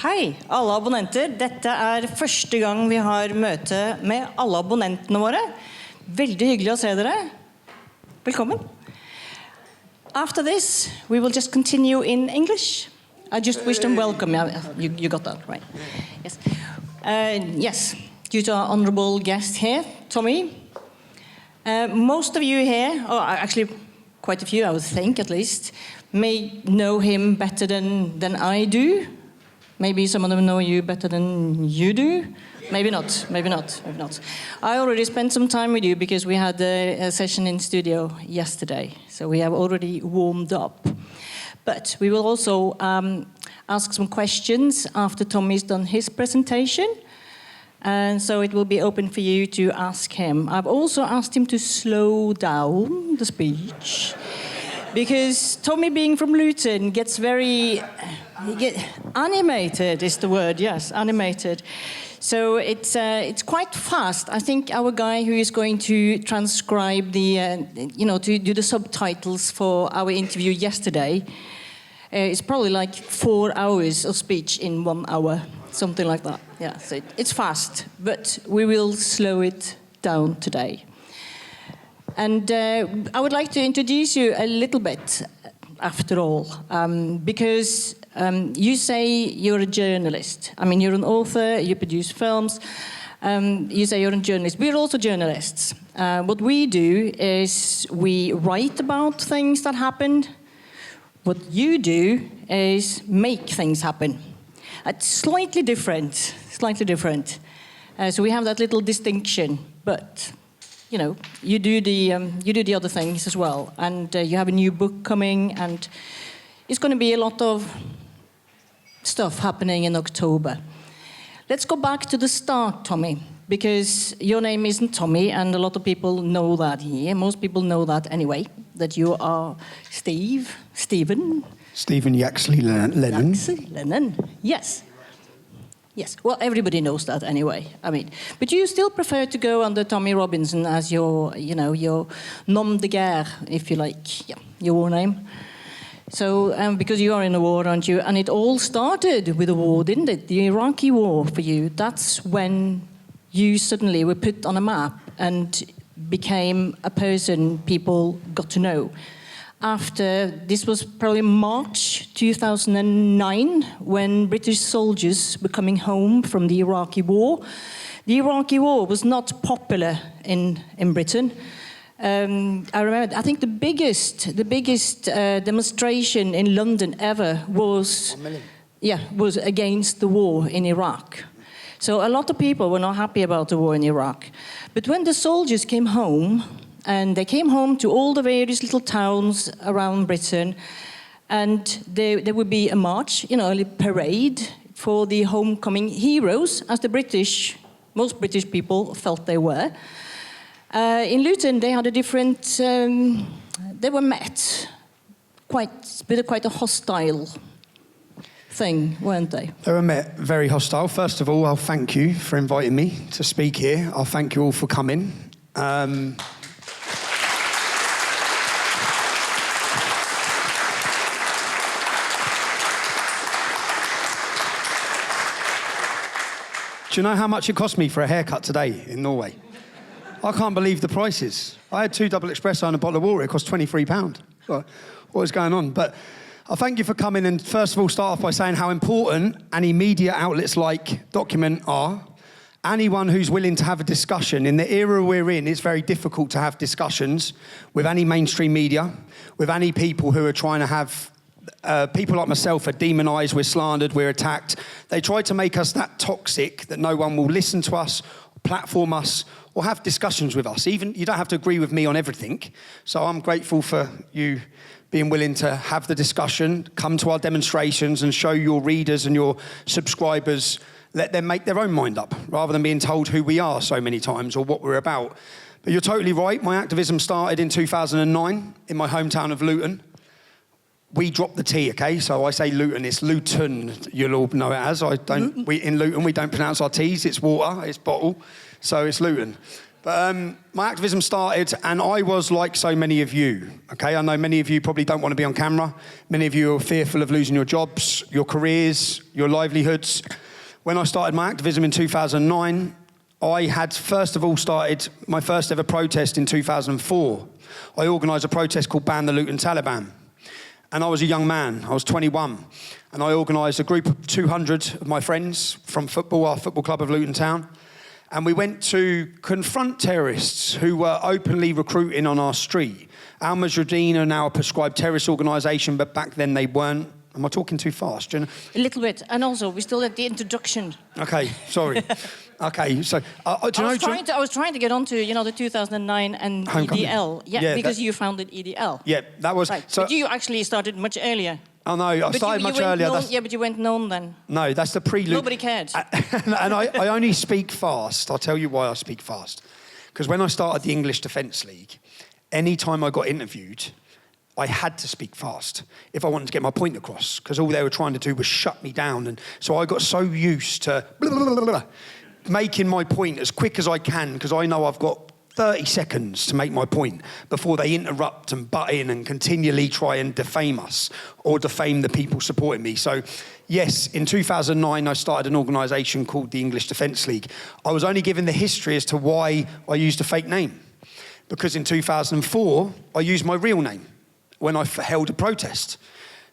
Hei, alle abonnenter. Dette første gang vi har møte med alle abonnentene våre. Veldig hyggelig å se dere. Velkommen. After this, we will just continue in English. I just wish them welcome. You got that, right? Yes. Yes, due to our honorable guest here, Tommy. Most of you here, or actually quite a few, I would think at least, may know him better than I do. Maybe some of them know you better than you do. Maybe not, maybe not, maybe not. I already spent some time with you because we had a session in studio yesterday. So we have already warmed up. But we will also ask some questions after Tommy's done his presentation. And so it will be open for you to ask him. I've also asked him to slow down the speech. Because Tommy, being from Luton, gets very animated, is the word, yes, animated. So it's quite fast. I think our guy who is going to transcribe to do the subtitles for our interview yesterday, it's probably like 4 hours of speech in 1 hour, something like that. Yeah, so it's fast, but we will slow it down today. And I would like to introduce you a little bit, after all, because you say you're a journalist. I mean, you're an author, you produce films, you say you're a journalist. We're also journalists. What we do is we write about things that happened. What you do is make things happen. It's slightly different, slightly different. So we have that little distinction, but you know, you do the other things as well, and you have a new book coming, and it's going to be a lot of stuff happening in October. Let's go back to the start, Tommy, because your name isn't Tommy, and a lot of people know that here. Most people know that anyway, that you are Stephen Yaxley Lennon. Yaxley Lennon, yes. Yes, well, everybody knows that anyway. I mean, but you still prefer to go under TommyRobinson as your nom de guerre, if you like, yeah, your war name. So, because you are in a war, aren't you? And it all started with a war, didn't it? The Iraqi war for you. That's when you suddenly were put on a map and became a person people got to know. After, this was probably March 2009, when British soldiers were coming home from the Iraqi war. The Iraqi war was not popular in Britain. I remember, I think the biggest demonstration in London ever was against the war in Iraq. So a lot of people were not happy about the war in Iraq. But when the soldiers came home, and they came home to all the various little towns around Britain, and there would be a march, a parade for the homecoming heroes, as most British people felt they were. In Luton, they had a different, they were met with quite a hostile thing, weren't they? They were met very hostile. First of all, I'll thank you for inviting me to speak here. I'll thank you all for coming. Do you know how much it cost me for a haircut today in Norway? I can't believe the prices. I had 2 double espresso and a bottle of water. It cost £23. What is going on? But I thank you for coming, and first of all start off by saying how important any media outlets like Document are. Anyone who's willing to have a discussion. In the era we're in, it's very difficult to have discussions with any mainstream media, with any people who are trying to have people like myself are demonised, we're slandered, we're attacked. They try to make us that toxic that no one will listen to us, platform us, or have discussions with us. Even you don't have to agree with me on everything. So I'm grateful for you being willing to have the discussion, come to our demonstrations and show your readers and your subscribers, let them make their own mind up, rather than being told who we are so many times or what we're about. But you're totally right. My activism started in 2009 in my hometown of Luton. We drop the T, okay? So I say Luton, it's Luton, you'll all know it as. In Luton, we don't pronounce our T's, it's water, it's bottle, so it's Luton. But my activism started, and I was like so many of you, okay? I know many of you probably don't want to be on camera. Many of you are fearful of losing your jobs, your careers, your livelihoods. When I started my activism in 2009, I had first of all started my first ever protest in 2004. I organised a protest called Ban the Luton Taliban. And I was a young man, I was 21. And I organised a group of 200 of my friends from our football club of Luton Town. And we went to confront terrorists who were openly recruiting on our street. Al Mujahideen are now a prescribed terrorist organisation, but back then they weren't. Am I talking too fast, Jenna? A little bit. And also, we still had the introduction. Okay, sorry. Okay, so... I was trying to get on to, the 2009 and Homecoming. EDL. Yeah, because you founded EDL. Yeah, that was... Right. So, but you actually started much earlier. Oh, no, I started much earlier. Yeah, but you went known then. No, that's the prelude. Nobody cared. And I only speak fast. I'll tell you why I speak fast. Because when I started the English Defence League, any time I got interviewed, I had to speak fast if I wanted to get my point across, because all they were trying to do was shut me down. And so I got so used to making my point as quick as I can, because I know I've got 30 seconds to make my point before they interrupt and butt in and continually try and defame us or defame the people supporting me. So, yes, in 2009, I started an organisation called the English Defence League. I was only given the history as to why I used a fake name, because in 2004, I used my real name when I held a protest.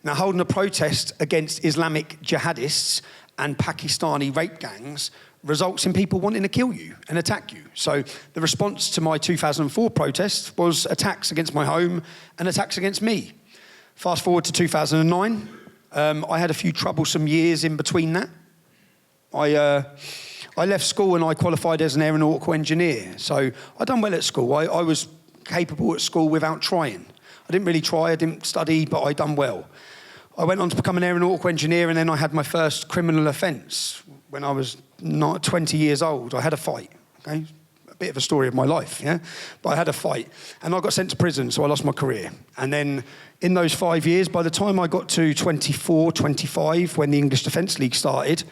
Now, holding a protest against Islamic jihadists and Pakistani rape gangs results in people wanting to kill you and attack you. So the response to my 2004 protest was attacks against my home and attacks against me. Fast forward to 2009, I had a few troublesome years in between that. I left school and I qualified as an aeronautical engineer. So I done well at school. I was capable at school without trying. I didn't really try, I didn't study, but I done well. I went on to become an aeronautical engineer, and then I had my first criminal offence when I was not 20 years old. I had a fight, okay? A bit of a story of my life, yeah? But I had a fight, and I got sent to prison, so I lost my career. And then in those 5 years, by the time I got to 24, 25, when the English Defence League started,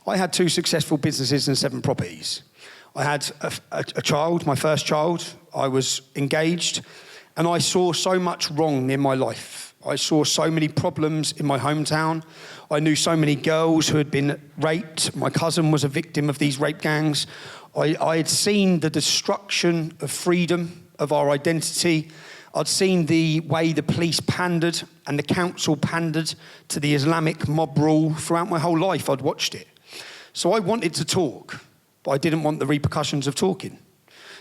I had 2 successful businesses and 7 properties. I had a child, my first child. I was engaged, and I saw so much wrong in my life. I saw so many problems in my hometown. I knew so many girls who had been raped. My cousin was a victim of these rape gangs. I had seen the destruction of freedom, of our identity. I'd seen the way the police pandered and the council pandered to the Islamic mob rule throughout my whole life. I'd watched it. So I wanted to talk, but I didn't want the repercussions of talking.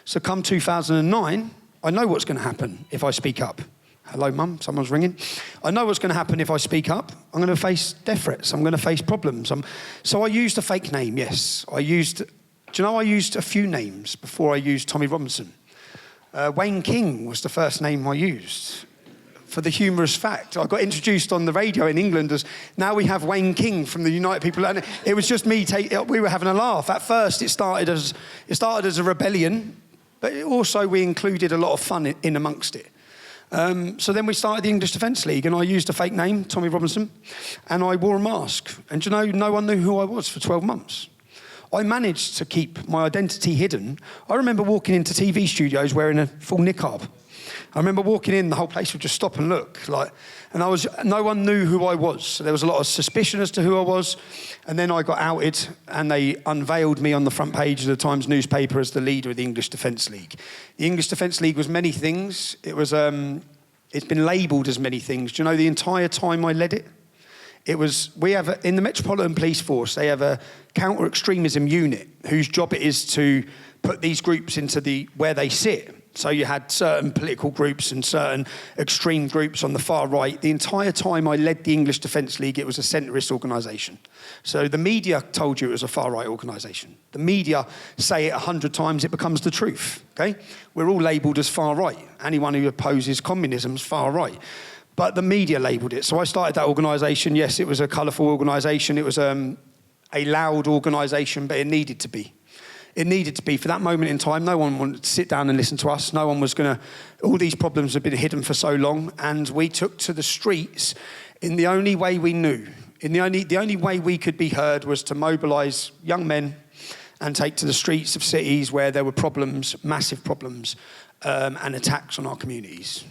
So come 2009, I know what's going to happen if I speak up. Hello, Mum, someone's ringing. I know what's going to happen if I speak up. I'm going to face death threats. I'm going to face problems. So I used a fake name, yes. I used a few names before I used Tommy Robinson. Wayne King was the first name I used. For the humorous fact, I got introduced on the radio in England as, now we have Wayne King from the United People. And it was just me, we were having a laugh. At first, it started as a rebellion, but also we included a lot of fun in amongst it. So then we started the English Defence League, and I used a fake name, Tommy Robinson, and I wore a mask. And no one knew who I was for 12 months. I managed to keep my identity hidden. I remember walking into TV studios wearing a full niqab. I remember walking in, the whole place would just stop and look, no one knew who I was. So there was a lot of suspicion as to who I was. And then I got outed, and they unveiled me on the front page of the Times newspaper as the leader of the English Defence League. The English Defence League was many things. It's been labelled as many things. Do you know the entire time I led it? In the Metropolitan Police Force, they have a counter-extremism unit whose job it is to put these groups into where they sit. So you had certain political groups and certain extreme groups on the far right. The entire time I led the English Defence League, it was a centrist organisation. So the media told you it was a far right organisation. The media say it 100 times, it becomes the truth, okay? We're all labelled as far right. Anyone who opposes communism is far right. But the media labelled it. So I started that organisation. Yes, it was a colourful organisation. It was a loud organisation, but it needed to be. It needed to be. For that moment in time, no one wanted to sit down and listen to us. No one was going to... All these problems had been hidden for so long, and we took to the streets in the only way we knew. The only way we could be heard was to mobilise young men and take to the streets of cities where there were problems, massive problems, and attacks on our communities.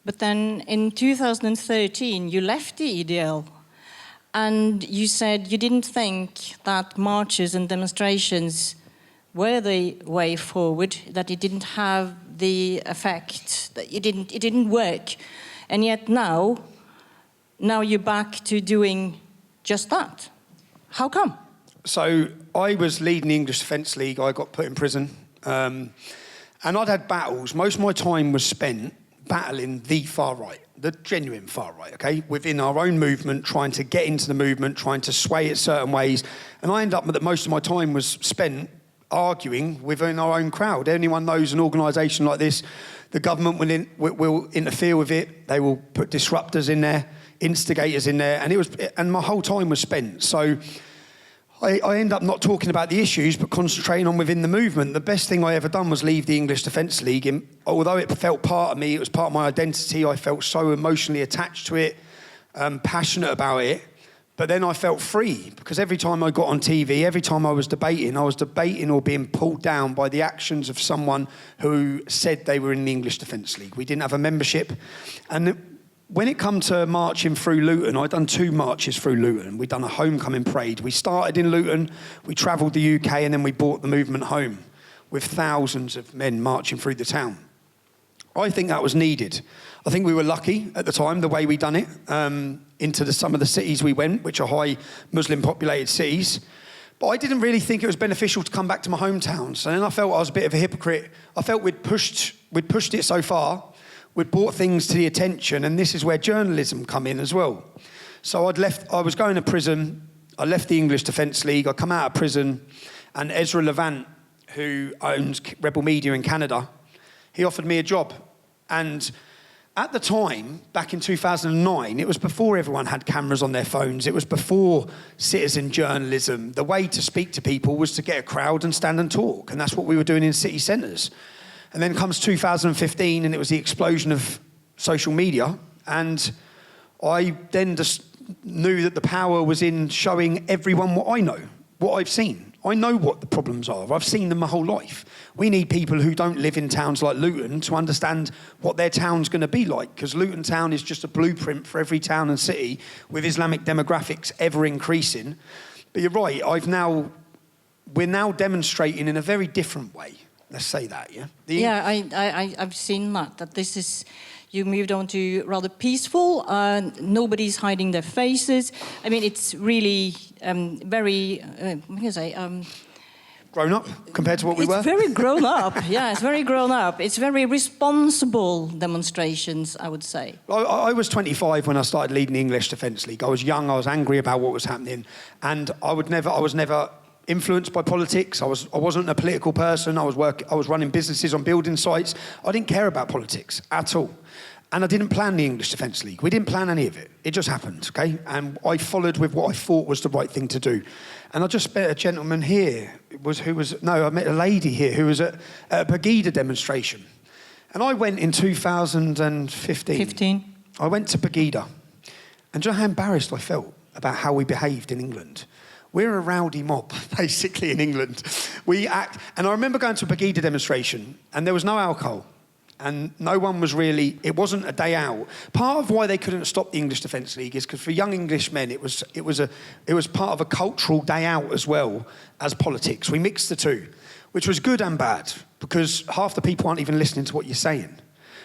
But then in 2013, you left the EDL, and you said you didn't think that marches and demonstrations were the way forward, that it didn't have the effect, that it didn't work. And yet now you're back to doing just that. How come? So I was leading the English Defence League. I got put in prison. And I'd had battles. Most of my time was spent battling the far right, the genuine far right, okay, within our own movement, trying to get into the movement, trying to sway it certain ways. And I ended up that most of my time was spent arguing within our own crowd. Anyone knows an organisation like this, the government will interfere with it. They will put disruptors in there, instigators in there, and my whole time was spent. So I end up not talking about the issues, but concentrating on within the movement. The best thing I ever done was leave the English Defence League. And although it felt part of me, it was part of my identity, I felt so emotionally attached to it, passionate about it. But then I felt free, because every time I got on TV, every time I was debating or being pulled down by the actions of someone who said they were in the English Defence League. We didn't have a membership. And when it come to marching through Luton, I'd done 2 marches through Luton. We'd done a homecoming parade. We started in Luton, we travelled the UK, and then we brought the movement home with thousands of men marching through the town. I think that was needed. I think we were lucky at the time, the way we done it, into some of the cities we went, which are high Muslim populated cities. But I didn't really think it was beneficial to come back to my hometown. So then I felt I was a bit of a hypocrite. I felt we'd pushed it so far. We'd brought things to the attention, and this is where journalism come in as well. So I was going to prison, I left the English Defence League, I come out of prison, and Ezra Levant, who owns Rebel Media in Canada, he offered me a job. And at the time, back in 2009, it was before everyone had cameras on their phones, it was before citizen journalism. The way to speak to people was to get a crowd and stand and talk, and that's what we were doing in city centres. And then comes 2015, and it was the explosion of social media. And I then just knew that the power was in showing everyone what I know, what I've seen. I know what the problems are. I've seen them my whole life. We need people who don't live in towns like Luton to understand what their town's going to be like, because Luton town is just a blueprint for every town and city, with Islamic demographics ever increasing. But you're right, we're now demonstrating in a very different way. Let's say that, yeah? I've seen that this is, you moved on to rather peaceful, nobody's hiding their faces. I mean, it's really very, what can I say? Grown up compared to what we were? It's very grown up, yeah, it's very grown up. It's very responsible demonstrations, I would say. I was 25 when I started leading the English Defence League. I was young, I was angry about what was happening, and I was never influenced by politics. I wasn't a political person. I was running businesses on building sites. I didn't care about politics at all. And I didn't plan the English Defence League. We didn't plan any of it. It just happened, okay? And I followed with what I thought was the right thing to do. And I just met a gentleman here, I met a lady here who was at a Pegida demonstration. And I went in 2015. I went to Pegida. And do you know how embarrassed I felt about how we behaved in England? We're a rowdy mob, basically, in England. And I remember going to a Pegida demonstration, and there was no alcohol, and no one was really, it wasn't a day out. Part of why they couldn't stop the English Defence League is because for young English men, it was part of a cultural day out as well as politics. We mixed the two, which was good and bad, because half the people aren't even listening to what you're saying.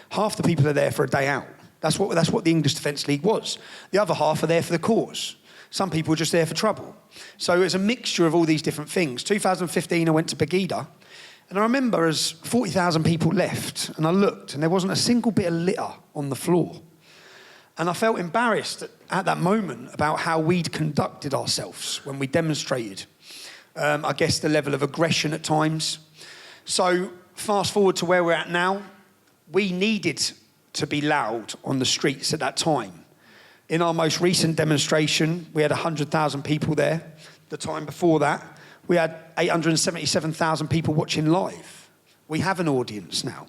Half the people are there for a day out. That's what the English Defence League was. The other half are there for the cause. Some people were just there for trouble. So it was a mixture of all these different things. 2015, I went to Pegida, and I remember as 40,000 people left, and I looked, and there wasn't a single bit of litter on the floor. And I felt embarrassed at that moment about how we'd conducted ourselves when we demonstrated. I guess the level of aggression at times. So fast forward to where we're at now, we needed to be loud on the streets at that time. In our most recent demonstration, we had 100,000 people there. The time before that, we had 877,000 people watching live. We have an audience now.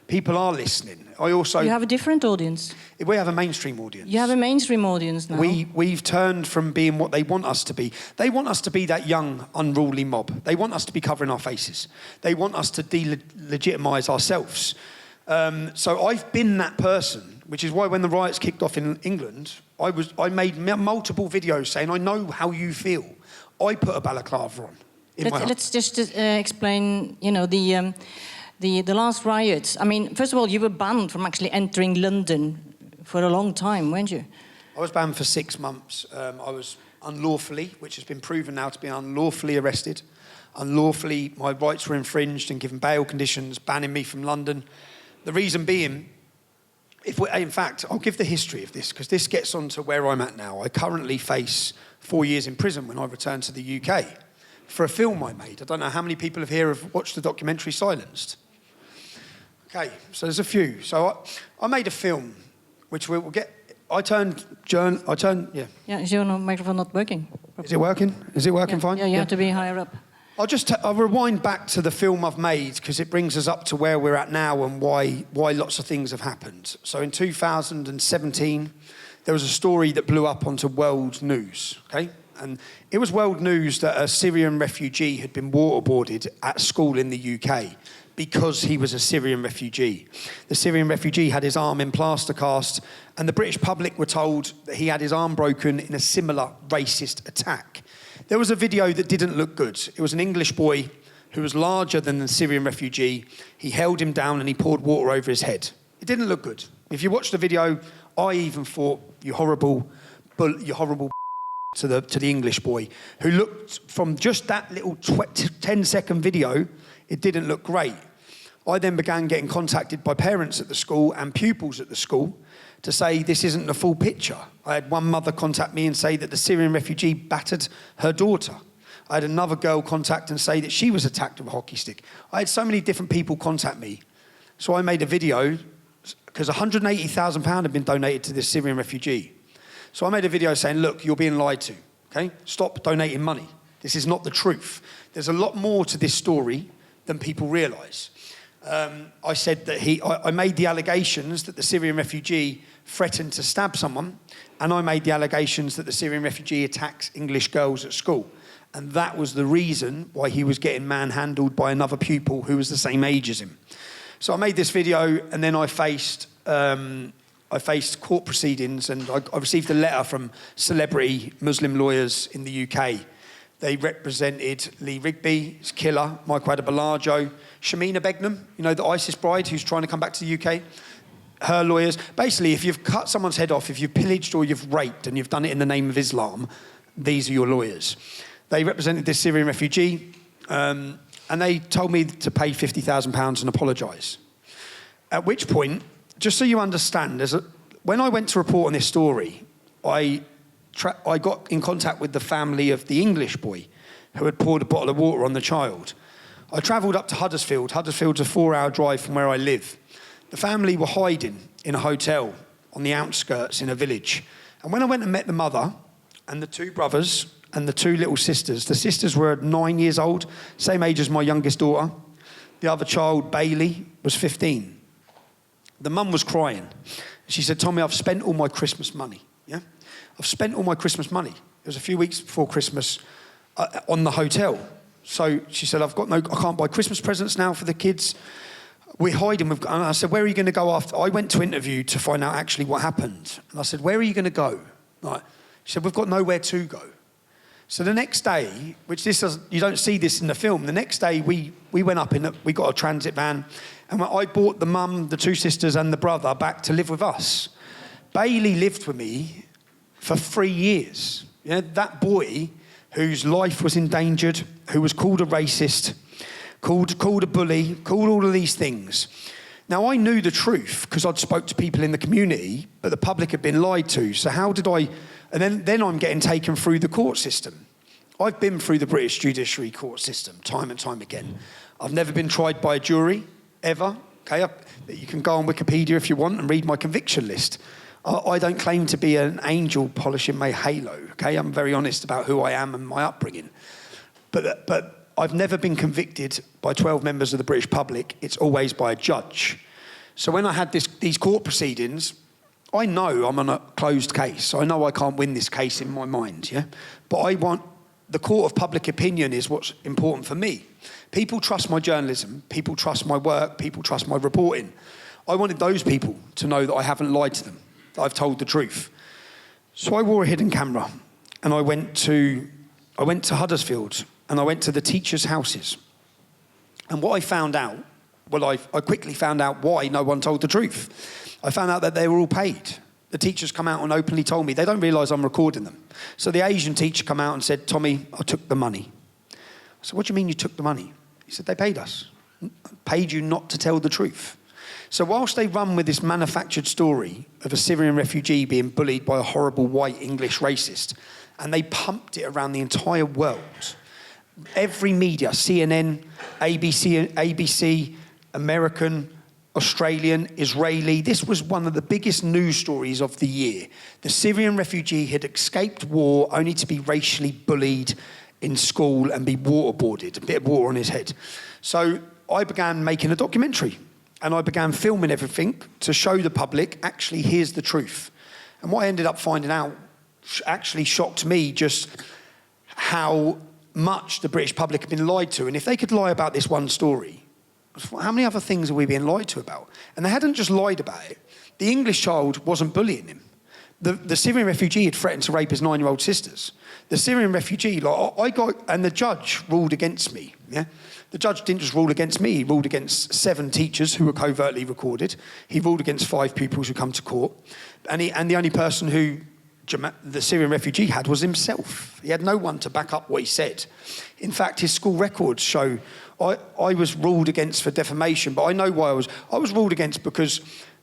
People are listening. I also... You have a different audience. We have a mainstream audience. You have a mainstream audience now. We've turned from being what they want us to be. They want us to be that young, unruly mob. They want us to be covering our faces. They want us to delegitimise ourselves. So I've been that person, which is why when the riots kicked off in England, I made multiple videos saying, I know how you feel. I put a balaclava on. Let's just explain, you know, the last riots. I mean, first of all, you were banned from actually entering London for a long time, weren't you? I was banned for 6 months. I was unlawfully, which has been proven now to be unlawfully arrested. Unlawfully, my rights were infringed and given bail conditions, banning me from London. The reason being, in fact, I'll give the history of this, because this gets on to where I'm at now. I currently face 4 years in prison when I return to the UK for a film I made. I don't know how many people here have watched the documentary Silenced. Okay, so there's a few. So I made a film, which we'll get... Yeah. Yeah, is your microphone not working? Is it working? Is it working fine? Yeah, you have to be higher up. I'll rewind back to the film I've made, because it brings us up to where we're at now and why lots of things have happened. So in 2017, there was a story that blew up onto world news, okay? And it was world news that a Syrian refugee had been waterboarded at school in the UK because he was a Syrian refugee. The Syrian refugee had his arm in plaster cast, and the British public were told that he had his arm broken in a similar racist attack. There was a video that didn't look good. It was an English boy who was larger than the Syrian refugee. He held him down and he poured water over his head. It didn't look good. If you watch the video, I even thought, you horrible to the English boy, who looked, from just that little 10-second video, it didn't look great. I then began getting contacted by parents at the school and pupils at the school to say this isn't the full picture. I had one mother contact me and say that the Syrian refugee battered her daughter. I had another girl contact and say that she was attacked with a hockey stick. I had so many different people contact me. So I made a video, because £180,000 had been donated to this Syrian refugee. So I made a video saying, look, you're being lied to, okay? Stop donating money. This is not the truth. There's a lot more to this story than people realise. I said that I made the allegations that the Syrian refugee threatened to stab someone, and I made the allegations that the Syrian refugee attacks English girls at school. And that was the reason why he was getting manhandled by another pupil who was the same age as him. So I made this video, and then I faced court proceedings, and I received a letter from celebrity Muslim lawyers in the UK. They represented Lee Rigby's killer, Michael Adebolajo, Shamina Begum, you know, the ISIS bride who's trying to come back to the UK. Her lawyers. Basically, if you've cut someone's head off, if you've pillaged or you've raped and you've done it in the name of Islam, these are your lawyers. They represented this Syrian refugee, and they told me to pay £50,000 and apologise. At which point, just so you understand, when I went to report on this story, I got in contact with the family of the English boy who had poured a bottle of water on the child. I travelled up to Huddersfield. Huddersfield's a 4-hour drive from where I live. The family were hiding in a hotel on the outskirts in a village. And when I went and met the mother and the 2 brothers and the 2 little sisters, the sisters were 9 years old, same age as my youngest daughter. The other child, Bailey, was 15. The mum was crying. She said, Tommy, I've spent all my Christmas money. Yeah? I've spent all my Christmas money. It was a few weeks before Christmas on the hotel. So she said, I can't buy Christmas presents now for the kids. We're hiding. And I said, where are you going to go after? I went to interview to find out actually what happened. And I said, where are you going to go? She said, we've got nowhere to go. So the next day, you don't see this in the film, the next day we went up we got a transit van, and I brought the mum, the 2 sisters and the brother back to live with us. Bailey lived with me for 3 years. Yeah, that boy whose life was endangered, who was called a racist, called a bully, called all of these things. Now, I knew the truth because I'd spoke to people in the community, but the public had been lied to. So how did I... And then I'm getting taken through the court system. I've been through the British judiciary court system time and time again. I've never been tried by a jury, ever. Okay, you can go on Wikipedia if you want and read my conviction list. I don't claim to be an angel polishing my halo, okay? I'm very honest about who I am and my upbringing. But I've never been convicted by 12 members of the British public. It's always by a judge. So when I had these court proceedings, I know I'm on a closed case. I know I can't win this case in my mind, yeah? But I want the court of public opinion is what's important for me. People trust my journalism. People trust my work. People trust my reporting. I wanted those people to know that I haven't lied to them, that I've told the truth. So I wore a hidden camera, and I went to Huddersfield, and I went to the teachers' houses. And what I found out, well, I quickly found out why no one told the truth. I found out that they were all paid. The teachers come out and openly told me they don't realise I'm recording them. So the Asian teacher come out and said, Tommy, I took the money. I said, what do you mean you took the money? He said, they paid us. Paid you not to tell the truth. So whilst they run with this manufactured story of a Syrian refugee being bullied by a horrible white English racist, and they pumped it around the entire world, every media, CNN, ABC, American, Australian, Israeli. This was one of the biggest news stories of the year. The Syrian refugee had escaped war only to be racially bullied in school and be waterboarded, a bit of water on his head. So I began making a documentary, and I began filming everything to show the public, actually, here's the truth. And what I ended up finding out actually shocked me, just how much the British public had been lied to. And if they could lie about this one story, how many other things are we being lied to about? And they hadn't just lied about it. The English child wasn't bullying him. The Syrian refugee had threatened to rape his 9-year-old sisters. The Syrian refugee, and the judge ruled against me, yeah? The judge didn't just rule against me, he ruled against 7 teachers who were covertly recorded. He ruled against 5 pupils who come to court. And the only person who the Syrian refugee had was himself. He had no one to back up what he said. In fact, his school records show I was ruled against for defamation, but I know why I was ruled against because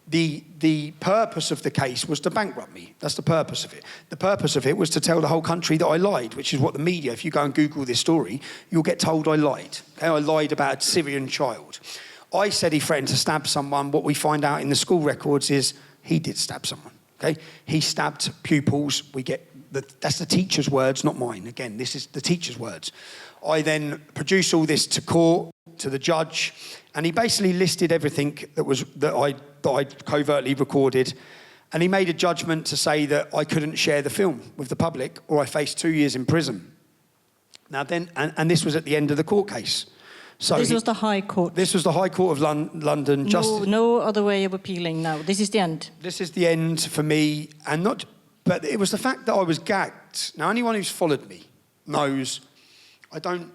the purpose of the case was to bankrupt me. That's the purpose of it. The purpose of it was to tell the whole country that I lied, which is what the media, if you go and Google this story, you'll get told I lied. Okay? I lied about a Syrian child. I said he threatened to stab someone. What we find out in the school records is he did stab someone. Okay? He stabbed pupils. That's the teacher's words, not mine. Again, this is the teacher's words. I then produced all this to court, to the judge, and he basically listed everything that I covertly recorded, and he made a judgment to say that I couldn't share the film with the public or I faced 2 years in prison. Now then, and this was at the end of the court case. So this was the High Court. This was the High Court of London. No other way of appealing now. This is the end. This is the end for me, but it was the fact that I was gagged. Now, anyone who's followed me knows I don't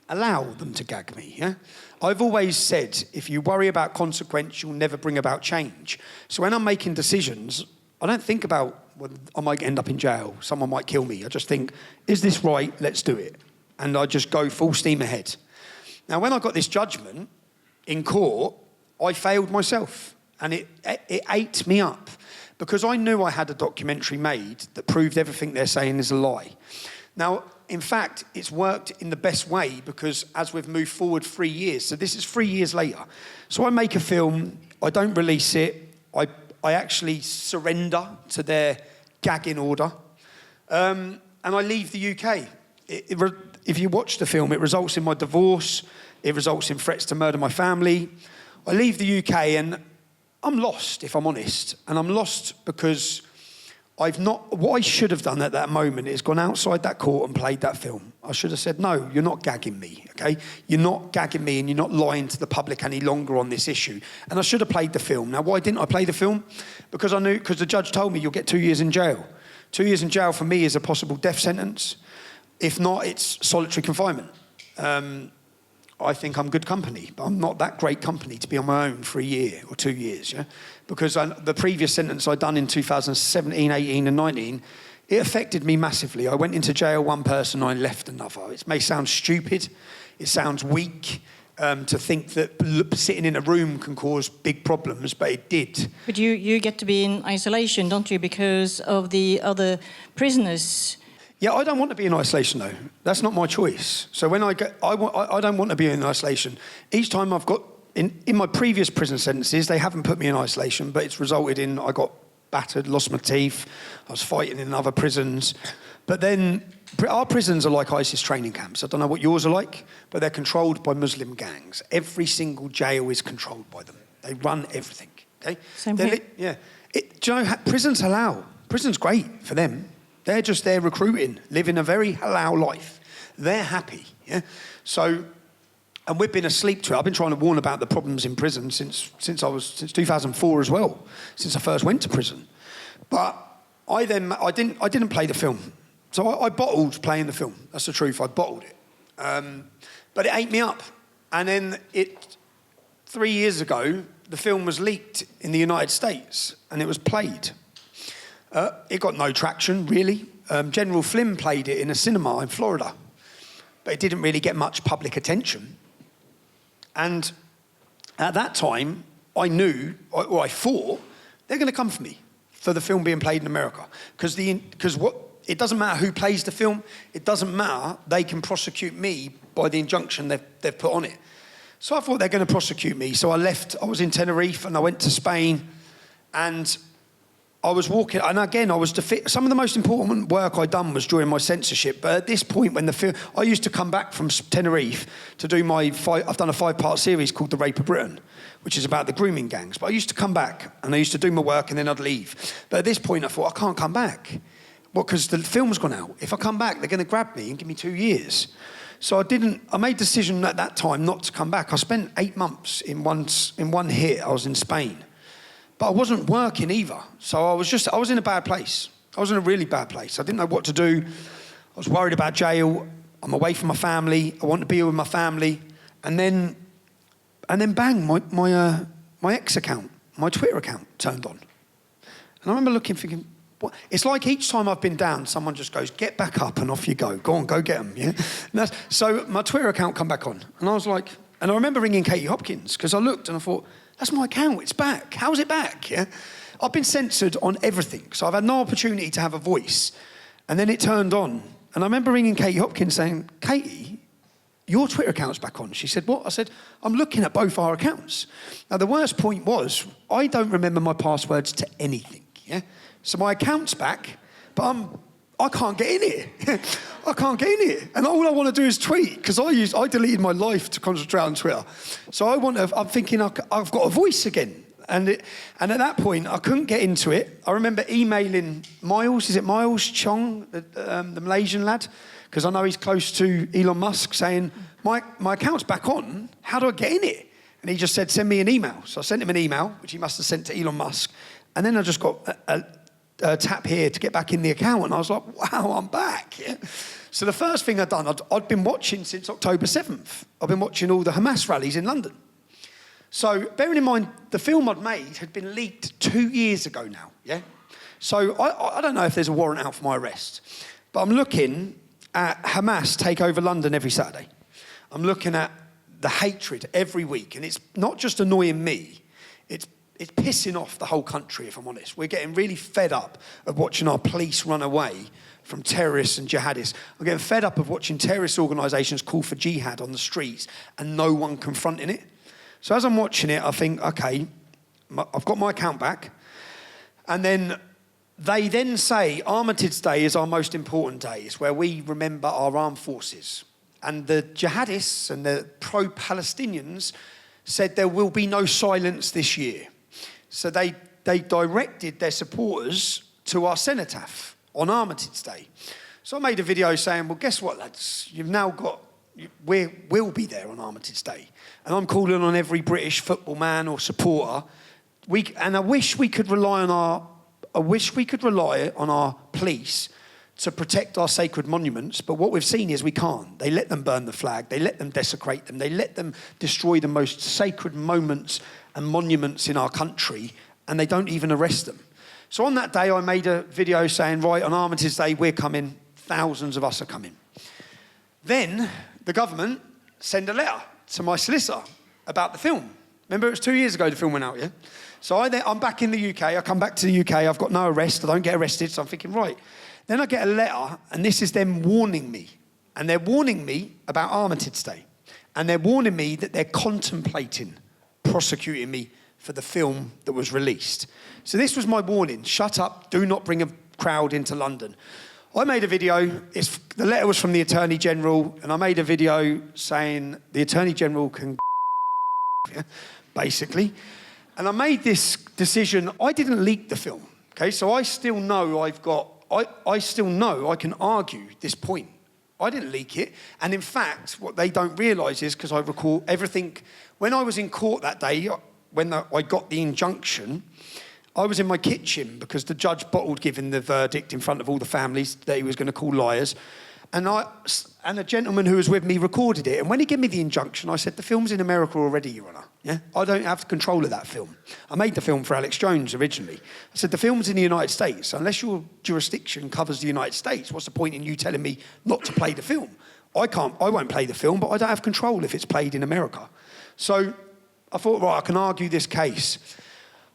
allow them to gag me, yeah? I've always said, if you worry about consequence, you'll never bring about change. So when I'm making decisions, I don't think about, well, I might end up in jail, someone might kill me. I just think, is this right? Let's do it. And I just go full steam ahead. Now, when I got this judgment in court, I failed myself, and it ate me up because I knew I had a documentary made that proved everything they're saying is a lie. Now, in fact, it's worked in the best way because as we've moved forward 3 years, so this is 3 years later. So I make a film, I don't release it, I actually surrender to their gagging order, and I leave the UK. If you watch the film, it results in my divorce, it results in threats to murder my family. I leave the UK and I'm lost, if I'm honest, and I'm lost because what I should have done at that moment is gone outside that court and played that film. I should have said, no, you're not gagging me, okay? You're not gagging me and you're not lying to the public any longer on this issue. And I should have played the film. Now, why didn't I play the film? Because the judge told me you'll get 2 years in jail. 2 years in jail for me is a possible death sentence. If not, it's solitary confinement. I think I'm good company, but I'm not that great company to be on my own for a year or 2 years, yeah? Because the previous sentence I'd done in 2017, 18 and 19, it affected me massively. I went into jail one person, I left another. It may sound stupid, it sounds weak to think that sitting in a room can cause big problems, but it did. But you get to be in isolation, don't you, because of the other prisoners? Yeah, I don't want to be in isolation, though. That's not my choice. So when I don't want to be in isolation. Each time I've got, in my previous prison sentences, they haven't put me in isolation, but it's resulted in I got battered, lost my teeth, I was fighting in other prisons. But then, our prisons are like ISIS training camps. I don't know what yours are like, but they're controlled by Muslim gangs. Every single jail is controlled by them. They run everything. Okay? Same here. Yeah. Do you know, prison's halal. Prison's great for them. They're just there recruiting, living a very halal life. They're happy, yeah? So, and we've been asleep to it. I've been trying to warn about the problems in prison since 2004 as well, since I first went to prison. But I didn't play the film. So I bottled playing the film. That's the truth. I bottled it. But it ate me up. And then 3 years ago, the film was leaked in the United States and it was played. It got no traction, really. General Flynn played it in a cinema in Florida, but it didn't really get much public attention. And at that time, I knew, or I thought, they're going to come for me for the film being played in America. Because it doesn't matter who plays the film, it doesn't matter, they can prosecute me by the injunction they've put on it. So I thought they're going to prosecute me. So I left, I was in Tenerife and I went to Spain and I was walking, and again, some of the most important work I'd done was during my censorship, but at this point when the film, I used to come back from Tenerife to do I've done a 5-part series called The Rape of Britain, which is about the grooming gangs, but I used to come back and I used to do my work and then I'd leave. But at this point I thought, I can't come back. Well, because the film's gone out. If I come back, they're going to grab me and give me 2 years. So I made a decision at that time not to come back. I spent 8 months in one hit. I was in Spain. But I wasn't working either. So I was in a bad place. I was in a really bad place. I didn't know what to do. I was worried about jail. I'm away from my family. I want to be with my family. And then bang, my ex account, my Twitter account turned on. And I remember looking, thinking, what? It's like each time I've been down, someone just goes, get back up and off you go. Go on, go get them, yeah? So my Twitter account come back on. And I was like, and I remember ringing Katie Hopkins because I looked and I thought, that's my account, it's back. How's it back, yeah? I've been censored on everything, so I've had no opportunity to have a voice. And then it turned on. And I remember ringing Katie Hopkins saying, Katie, your Twitter account's back on. She said, what? I said, I'm looking at both our accounts. Now, the worst point was, I don't remember my passwords to anything, yeah? So my account's back, but I can't get in here. I can't get in here. And all I want to do is tweet, because I deleted my life to concentrate on Twitter. So I'm thinking I've got a voice again. And at that point, I couldn't get into it. I remember emailing Miles, is it Miles Chong, the Malaysian lad? Because I know he's close to Elon Musk, saying, my account's back on, how do I get in it? And he just said, send me an email. So I sent him an email, which he must have sent to Elon Musk. And then I just got a tap here to get back in the account. And I was like, wow, I'm back. Yeah? So the first thing I'd done, I'd been watching since October 7th. I've been watching all the Hamas rallies in London. So bearing in mind, the film I'd made had been leaked 2 years ago now, yeah? So I don't know if there's a warrant out for my arrest, but I'm looking at Hamas take over London every Saturday. I'm looking at the hatred every week, and it's not just annoying me, it's pissing off the whole country, if I'm honest. We're getting really fed up of watching our police run away from terrorists and jihadists. I'm getting fed up of watching terrorist organisations call for jihad on the streets and no one confronting it. So as I'm watching it, I think, okay, I've got my account back. And then they then say Armitage Day is our most important day. It's where we remember our armed forces. And the jihadists and the pro-Palestinians said there will be no silence this year. So they directed their supporters to our cenotaph on Armitage Day. So I made a video saying, well, guess what, lads? You've now got, we'll be there on Armitage Day. And I'm calling on every British football man or supporter. And I wish we could rely on our police to protect our sacred monuments, but what we've seen is we can't. They let them burn the flag, they let them desecrate them, they let them destroy the most sacred moments and monuments in our country, and they don't even arrest them. So on that day, I made a video saying, right, on Armitage Day, we're coming, thousands of us are coming. Then the government sent a letter to my solicitor about the film. Remember, it was 2 years ago the film went out, yeah? So I'm back in the UK, I come back to the UK, I've got no arrest, I don't get arrested, so I'm thinking, right. Then I get a letter, and this is them warning me. And they're warning me about Armitage Day. And they're warning me that they're contemplating prosecuting me for the film that was released. So this was my warning. Shut up, do not bring a crowd into London. I made a video, the letter was from the Attorney General, and I made a video saying the Attorney General can basically. And I made this decision. I didn't leak the film, okay? So I still know I still know I can argue this point. I didn't leak it. And in fact, what they don't realise is, because I recall everything, when I was in court that day, when I got the injunction, I was in my kitchen because the judge bottled giving the verdict in front of all the families that he was going to call liars. And a gentleman who was with me recorded it. And when he gave me the injunction, I said, the film's in America already, Your Honour. Yeah? I don't have control of that film. I made the film for Alex Jones originally. I said, the film's in the United States. Unless your jurisdiction covers the United States, what's the point in you telling me not to play the film? I won't play the film, but I don't have control if it's played in America. So I thought, right, I can argue this case.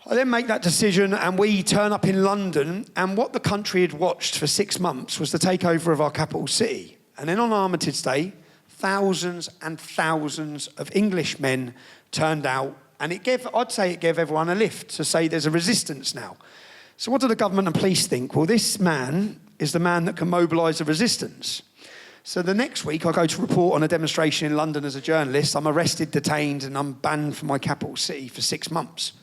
I then make that decision and we turn up in London, and what the country had watched for 6 months was the takeover of our capital city. And then on Armitage Day, thousands and thousands of English men turned out, and I'd say it gave everyone a lift to say there's a resistance now. So what do the government and police think? Well, this man is the man that can mobilise the resistance. So the next week I go to report on a demonstration in London as a journalist. I'm arrested, detained, and I'm banned from my capital city for 6 months.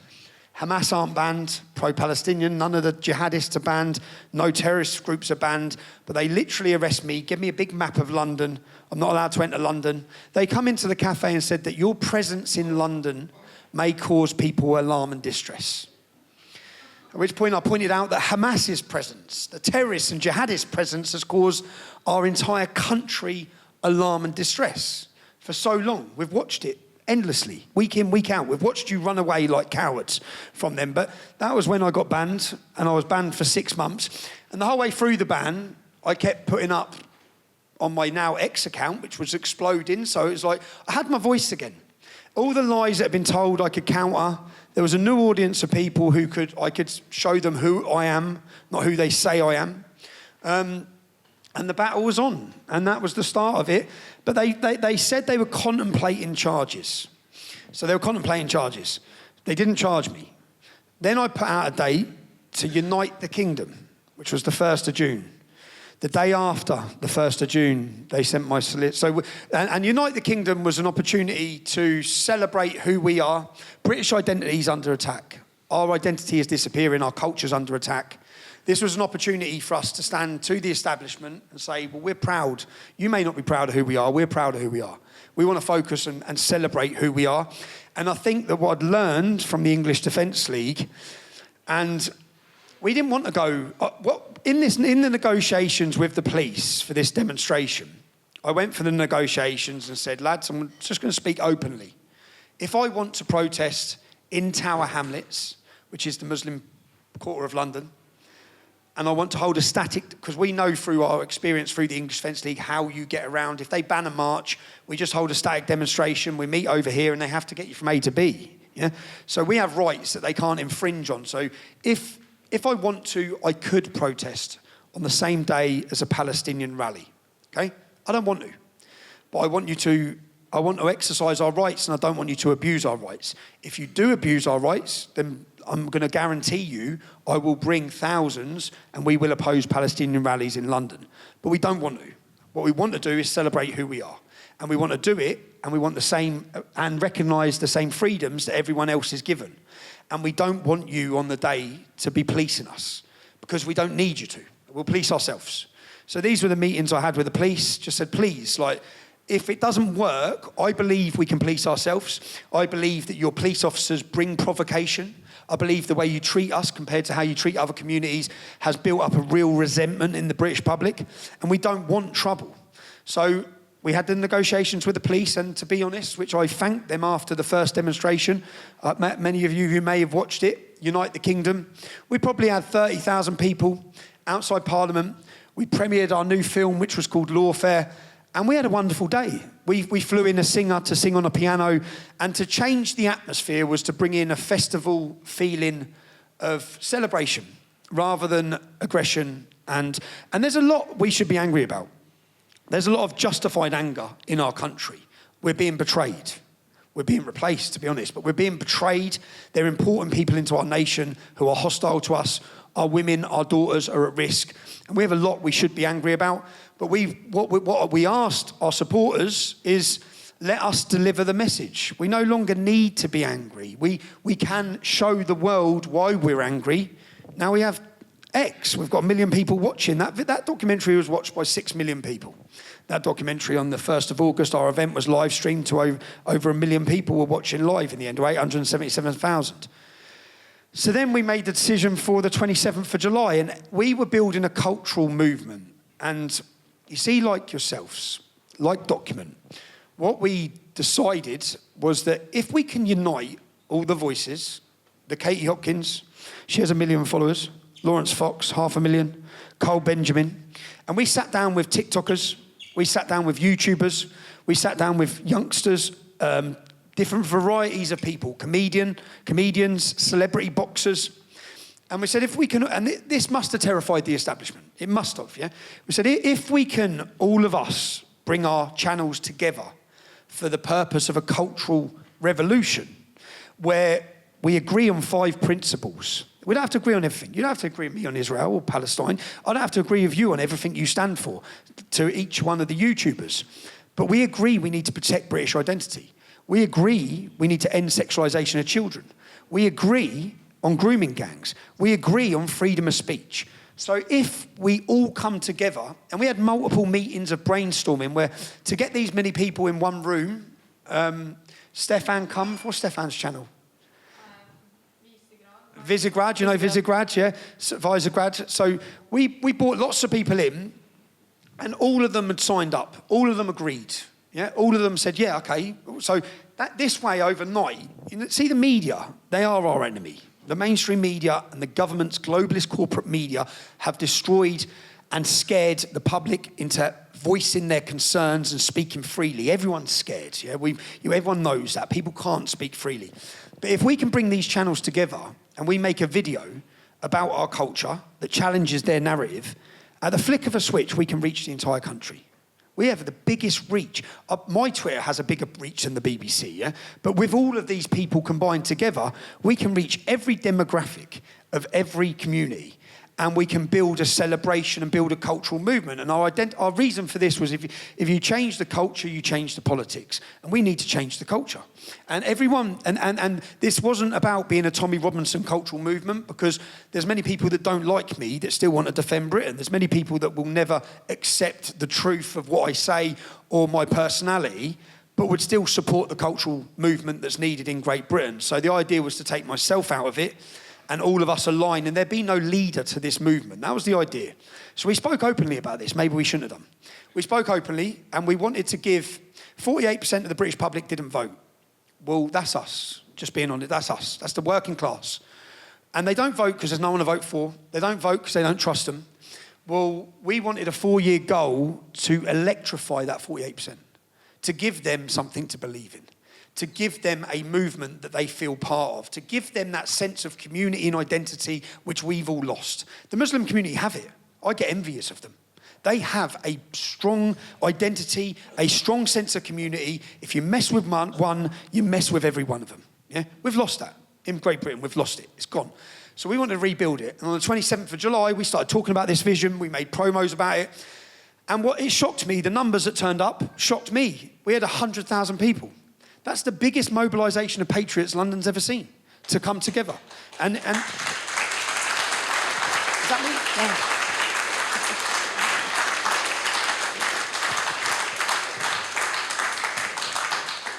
Hamas aren't banned, pro-Palestinian, none of the jihadists are banned, no terrorist groups are banned, but they literally arrest me, give me a big map of London. I'm not allowed to enter London. They come into the cafe and said that your presence in London may cause people alarm and distress. At which point I pointed out that Hamas's presence, the terrorists and jihadists' presence, has caused our entire country alarm and distress for so long. We've watched it endlessly, week in, week out. We've watched you run away like cowards from them. But that was when I got banned, and I was banned for 6 months. And the whole way through the ban, I kept putting up on my now X account, which was exploding. So it was like, I had my voice again. All the lies that had been told, I could counter. There was a new audience of people who I could show them who I am, not who they say I am. And the battle was on, and that was the start of it. But they said they were contemplating charges. So they were contemplating charges. They didn't charge me. Then I put out a date to unite the kingdom, which was the 1st of June. The day after the 1st of June, they sent my solicitor. So, and Unite the Kingdom was an opportunity to celebrate who we are. British identity is under attack. Our identity is disappearing. Our culture's under attack. This was an opportunity for us to stand to the establishment and say, well, we're proud. You may not be proud of who we are. We're proud of who we are. We want to focus and celebrate who we are. And I think that what I'd learned from the English Defence League, and we didn't want to go... In the negotiations with the police for this demonstration, I went for the negotiations and said, lads, I'm just going to speak openly. If I want to protest in Tower Hamlets, which is the Muslim quarter of London, and I want to hold a static, because we know through our experience through the English Defence League how you get around. If they ban a march, we just hold a static demonstration, we meet over here, and they have to get you from A to B. Yeah? So we have rights that they can't infringe on. So if I want to, I could protest on the same day as a Palestinian rally, okay? I don't want to, but I want to exercise our rights, and I don't want you to abuse our rights. If you do abuse our rights, then I'm going to guarantee you I will bring thousands and we will oppose Palestinian rallies in London. But we don't want to. What we want to do is celebrate who we are. And we want to do it, and we want the same, and recognise the same freedoms that everyone else is given. And we don't want you on the day to be policing us, because we don't need you to. We'll police ourselves. So these were the meetings I had with the police. Just said, please, if it doesn't work, I believe we can police ourselves. I believe that your police officers bring provocation. I believe the way you treat us compared to how you treat other communities has built up a real resentment in the British public, and we don't want trouble. So we had the negotiations with the police, and to be honest, which I thanked them after the first demonstration, many of you who may have watched it, Unite the Kingdom, we probably had 30,000 people outside Parliament. We premiered our new film, which was called Lawfare, and we had a wonderful day. We flew in a singer to sing on a piano, and to change the atmosphere was to bring in a festival feeling of celebration rather than aggression. And there's a lot we should be angry about. There's a lot of justified anger in our country. We're being betrayed. We're being replaced, to be honest, but we're being betrayed. They're important people into our nation who are hostile to us. Our women, our daughters are at risk. And we have a lot we should be angry about. But what we asked our supporters is, let us deliver the message. We no longer need to be angry. We can show the world why we're angry. Now we have X. We've got 1 million people watching. That documentary was watched by 6 million people. That documentary on the 1st of August, our event was live streamed to over 1 million people were watching live in the end, or 877,000. So then we made the decision for the 27th of July, and we were building a cultural movement. And you see, like yourselves, like Document, what we decided was that if we can unite all the voices, the Katie Hopkins, she has 1 million followers, Lawrence Fox, 500,000, Cole Benjamin, and we sat down with TikTokers, we sat down with YouTubers, we sat down with youngsters, different varieties of people, comedians, celebrity boxers, and we said if we can, and this must have terrified the establishment, it must have, yeah? We said if we can, all of us, bring our channels together for the purpose of a cultural revolution where we agree on 5 principles. We don't have to agree on everything. You don't have to agree with me on Israel or Palestine. I don't have to agree with you on everything you stand for, to each one of the YouTubers. But we agree we need to protect British identity. We agree we need to end sexualisation of children. We agree on grooming gangs. We agree on freedom of speech. So if we all come together, and we had multiple meetings of brainstorming where to get these many people in one room, Stefan comes, what's Stefan's channel? Visegrad, you know Visegrad, yeah? Visegrad. So we brought lots of people in, and all of them had signed up. All of them agreed. Yeah, all of them said, yeah, okay. So this way, overnight, see the media, they are our enemy. The mainstream media and the government's globalist corporate media have destroyed and scared the public into voicing their concerns and speaking freely. Everyone's scared, yeah? Everyone knows that. People can't speak freely. But if we can bring these channels together and we make a video about our culture that challenges their narrative, at the flick of a switch, we can reach the entire country. We have the biggest reach. My Twitter has a bigger reach than the BBC, yeah? But with all of these people combined together, we can reach every demographic of every community, and we can build a celebration and build a cultural movement. And our reason for this was if you change the culture, you change the politics. And we need to change the culture. And everyone, and this wasn't about being a Tommy Robinson cultural movement, because there's many people that don't like me that still want to defend Britain. There's many people that will never accept the truth of what I say or my personality, but would still support the cultural movement that's needed in Great Britain. So the idea was to take myself out of it, and all of us align, and there'd be no leader to this movement. That was the idea. So we spoke openly about this. Maybe we shouldn't have done. We spoke openly, and we wanted to give 48% of the British public didn't vote. Well, that's us. Just being honest, that's us. That's the working class. And they don't vote because there's no one to vote for. They don't vote because they don't trust them. Well, we wanted a 4-year goal to electrify that 48%, to give them something to believe in, to give them a movement that they feel part of, to give them that sense of community and identity which we've all lost. The Muslim community have it. I get envious of them. They have a strong identity, a strong sense of community. If you mess with one, you mess with every one of them. Yeah? We've lost that. In Great Britain, we've lost it. It's gone. So we want to rebuild it. And on the 27th of July, we started talking about this vision. We made promos about it. And it shocked me, the numbers that turned up shocked me. We had 100,000 people. That's the biggest mobilisation of patriots London's ever seen, to come together. And is that me?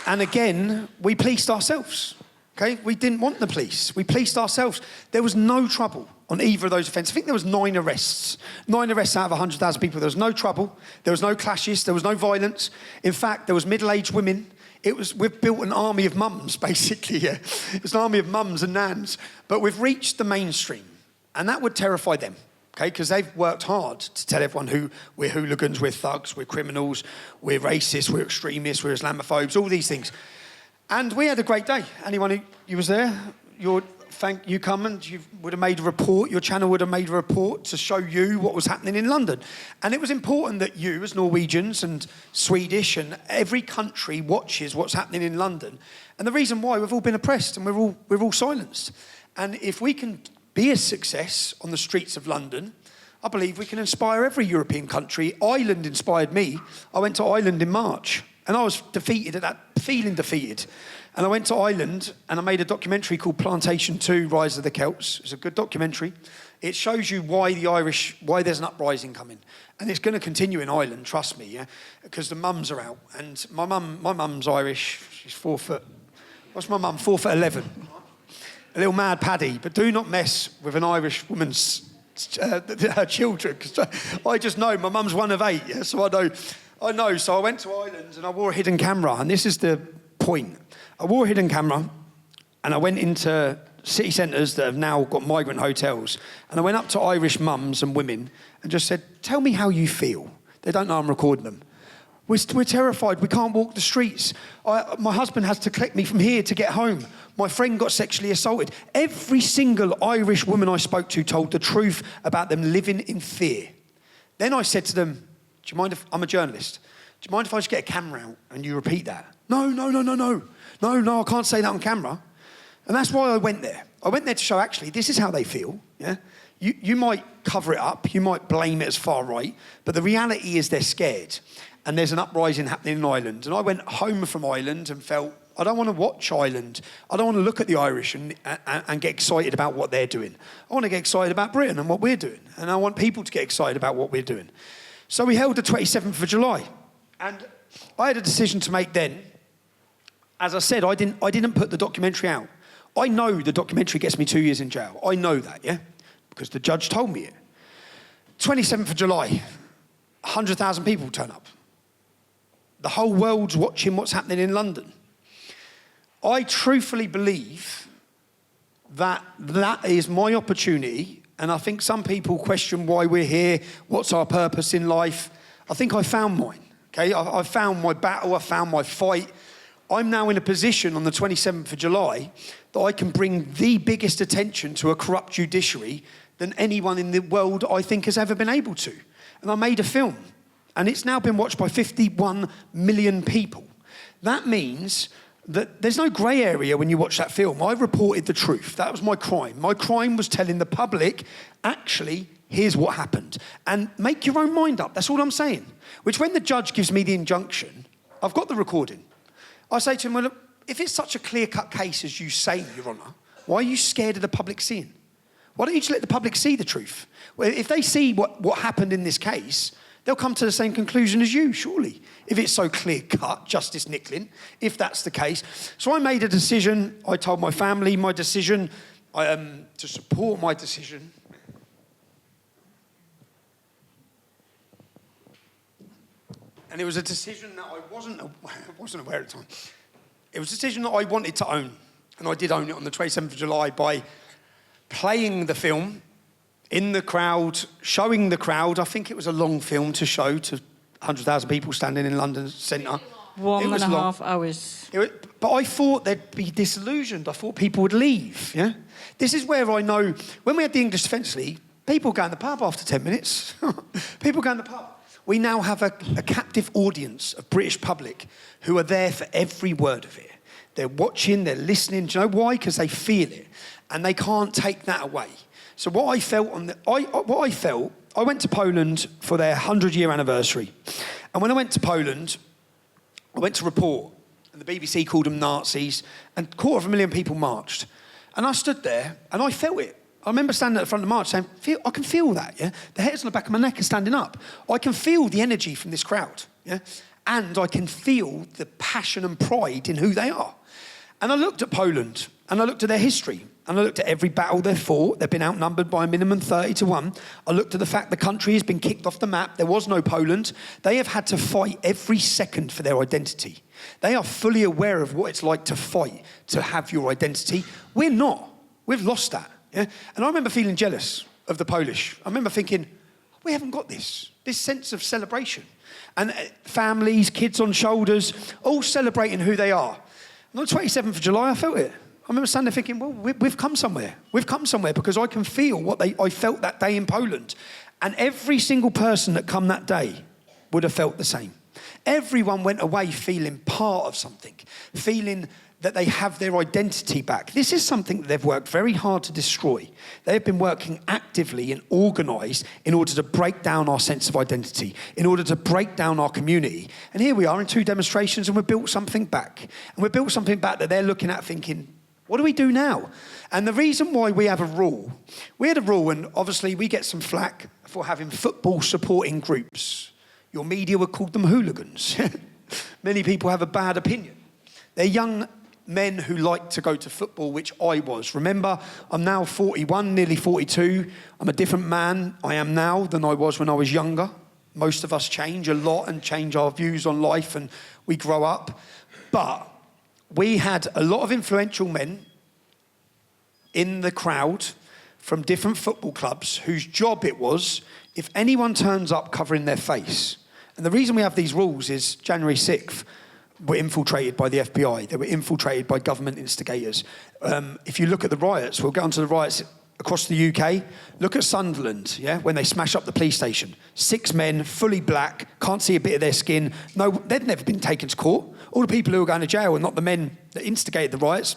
Yeah. And again, we policed ourselves. Okay, we didn't want the police. We policed ourselves. There was no trouble on either of those offences. I think there was 9 arrests. 9 arrests out of 100,000 people. There was no trouble. There was no clashes. There was no violence. In fact, there was middle-aged women. We've built an army of mums, basically, yeah. It's an army of mums and nans. But we've reached the mainstream, and that would terrify them, okay? Because they've worked hard to tell everyone we're hooligans, we're thugs, we're criminals, we're racists, we're extremists, we're Islamophobes, all these things. And we had a great day. Anyone who was there, you come and you would have made a report, your channel would have made a report to show you what was happening in London. And it was important that you, as Norwegians and Swedish and every country, watches what's happening in London. And the reason why, we've all been oppressed and we're all silenced. And if we can be a success on the streets of London, I believe we can inspire every European country. Ireland inspired me. I went to Ireland in March. And I was defeated at that, feeling defeated. And I went to Ireland and I made a documentary called Plantation 2, Rise of the Celts. It's a good documentary. It shows you why there's an uprising coming. And it's going to continue in Ireland, trust me, yeah? Because the mums are out. And my mum's Irish. She's 4 foot. What's my mum? 4'11". A little mad paddy. But do not mess with an Irish woman's her children. Because I just know my mum's one of 8, yeah? So I know. So I went to Ireland and I wore a hidden camera. And this is the point. I wore a hidden camera and I went into city centres that have now got migrant hotels. And I went up to Irish mums and women and just said, tell me how you feel. They don't know I'm recording them. We're terrified. We can't walk the streets. My husband has to collect me from here to get home. My friend got sexually assaulted. Every single Irish woman I spoke to told the truth about them living in fear. Then I said to them, do you mind if I'm a journalist? Do you mind if I just get a camera out and you repeat that? No, I can't say that on camera. And that's why I went there. I went there to show, actually, this is how they feel. Yeah, you might cover it up, you might blame it as far right, but the reality is they're scared. And there's an uprising happening in Ireland. And I went home from Ireland and felt, I don't want to watch Ireland. I don't want to look at the Irish and get excited about what they're doing. I want to get excited about Britain and what we're doing. And I want people to get excited about what we're doing. So we held the 27th of July. And I had a decision to make then. As I said, I didn't put the documentary out. I know the documentary gets me 2 years in jail. I know that, yeah? Because the judge told me it. 27th of July, 100,000 people turn up. The whole world's watching what's happening in London. I truthfully believe that is my opportunity, and I think some people question why we're here, what's our purpose in life. I think I found mine, okay? I found my battle, I found my fight. I'm now in a position on the 27th of July that I can bring the biggest attention to a corrupt judiciary than anyone in the world I think has ever been able to. And I made a film, and it's now been watched by 51 million people. That means that there's no grey area when you watch that film. I reported the truth. That was my crime. My crime was telling the public, actually, here's what happened. And make your own mind up. That's all I'm saying. Which when the judge gives me the injunction, I've got the recording. I say to him, well, look, if it's such a clear-cut case as you say, Your Honour, why are you scared of the public seeing? Why don't you just let the public see the truth? Well, if they see what happened in this case, they'll come to the same conclusion as you, surely. If it's so clear-cut, Justice Nicklin, if that's the case. So I made a decision. I told my family my decision, to support my decision. And it was a decision that I wasn't aware at the time. It was a decision that I wanted to own. And I did own it on the 27th of July by playing the film in the crowd, showing the crowd. I think it was a long film to show to 100,000 people standing in London Centre. 1.5 hours. But I thought they'd be disillusioned. I thought people would leave, yeah? This is where I know, when we had the English Defence League, people go in the pub after 10 minutes. People go in the pub. We now have a captive audience of British public who are there for every word of it. They're watching, they're listening. Do you know why? Because they feel it. And they can't take that away. So what I felt I went to Poland for their 100-year anniversary. And when I went to Poland, I went to report. And the BBC called them Nazis. And 250,000 people marched. And I stood there and I felt it. I remember standing at the front of the march saying, I can feel that, yeah? The hairs on the back of my neck are standing up. I can feel the energy from this crowd, yeah? And I can feel the passion and pride in who they are. And I looked at Poland, and I looked at their history, and I looked at every battle they've fought. They've been outnumbered by a minimum 30-1. I looked at the fact the country has been kicked off the map. There was no Poland. They have had to fight every second for their identity. They are fully aware of what it's like to fight, to have your identity. We're not. We've lost that. Yeah? And I remember feeling jealous of the Polish. I remember thinking, we haven't got this sense of celebration. And families, kids on shoulders, all celebrating who they are. And on the 27th of July, I felt it. I remember standing there thinking, well, we've come somewhere. We've come somewhere because I can feel what I felt that day in Poland. And every single person that come that day would have felt the same. Everyone went away feeling part of something, feeling that they have their identity back. This is something that they've worked very hard to destroy. They've been working actively and organised in order to break down our sense of identity, in order to break down our community. And here we are in 2 demonstrations and we've built something back. And we've built something back that they're looking at thinking, what do we do now? And the reason why we have a rule, we had a rule, and obviously we get some flack for having football supporting groups. Your media would call them hooligans. Many people have a bad opinion. They're young men who like to go to football, which I was. Remember, I'm now 41, nearly 42. I'm a different man I am now than I was when I was younger. Most of us change a lot and change our views on life, and we grow up. But we had a lot of influential men in the crowd from different football clubs whose job it was, if anyone turns up covering their face. And the reason we have these rules is January 6th, were infiltrated by the FBI. They were infiltrated by government instigators. If you look at the riots, we'll get onto the riots across the UK. Look at Sunderland, yeah, when they smash up the police station. 6 men, fully black, can't see a bit of their skin. No, they've never been taken to court. All the people who are going to jail are not the men that instigated the riots.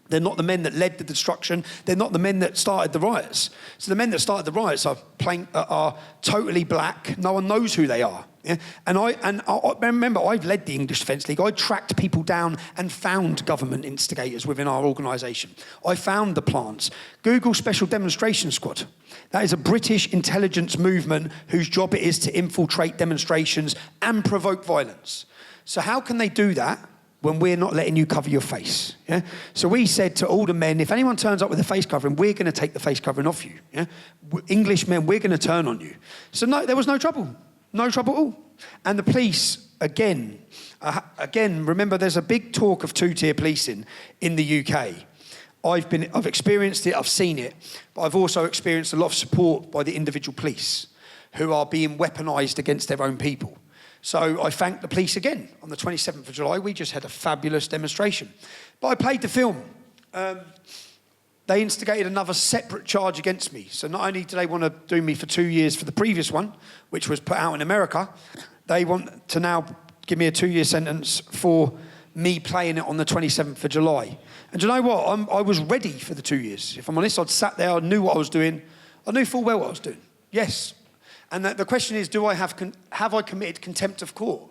They're not the men that led the destruction. They're not the men that started the riots. So the men that started the riots are totally black. No one knows who they are. Yeah? And I remember, I've led the English Defence League. I tracked people down and found government instigators within our organisation. I found the plants. Google Special Demonstration Squad. That is a British intelligence movement whose job it is to infiltrate demonstrations and provoke violence. So how can they do that when we're not letting you cover your face? Yeah? So we said to all the men, if anyone turns up with a face covering, we're going to take the face covering off you. Yeah? English men, we're going to turn on you. So no, there was no trouble. No trouble at all. And the police, again, remember there's a big talk of 2-tier policing in the UK. I've experienced it, I've seen it, but I've also experienced a lot of support by the individual police who are being weaponised against their own people. So I thank the police again. On the 27th of July, we just had a fabulous demonstration. But I played the film. They instigated another separate charge against me. So not only do they want to do me for 2 years for the previous one, which was put out in America, they want to now give me a 2-year sentence for me playing it on the 27th of July. And do you know what? I was ready for the 2 years. If I'm honest, I'd sat there, I knew what I was doing. I knew full well what I was doing. Yes. And the question is, have I committed contempt of court?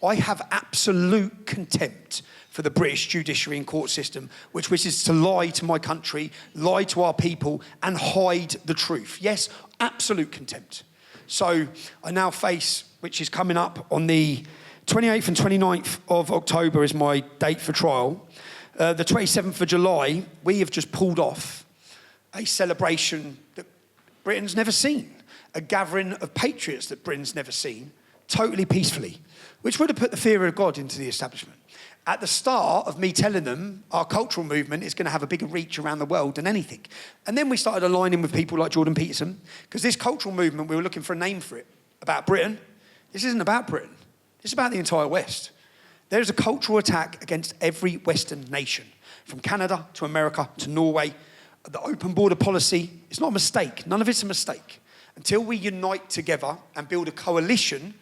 I have absolute contempt for the British judiciary and court system, which is to lie to my country, lie to our people, and hide the truth. Yes, absolute contempt. So I now face, which is coming up on the 28th and 29th of October is my date for trial. The 27th of July, we have just pulled off a celebration that Britain's never seen, a gathering of patriots that Britain's never seen, totally peacefully, which would have put the fear of God into the establishment. At the start of me telling them our cultural movement is going to have a bigger reach around the world than anything. And then we started aligning with people like Jordan Peterson, because this cultural movement, we were looking for a name for it, about Britain. This isn't about Britain. It's about the entire West. There's a cultural attack against every Western nation, from Canada to America to Norway. The open border policy, it's not a mistake. None of it's a mistake. Until we unite together and build a coalition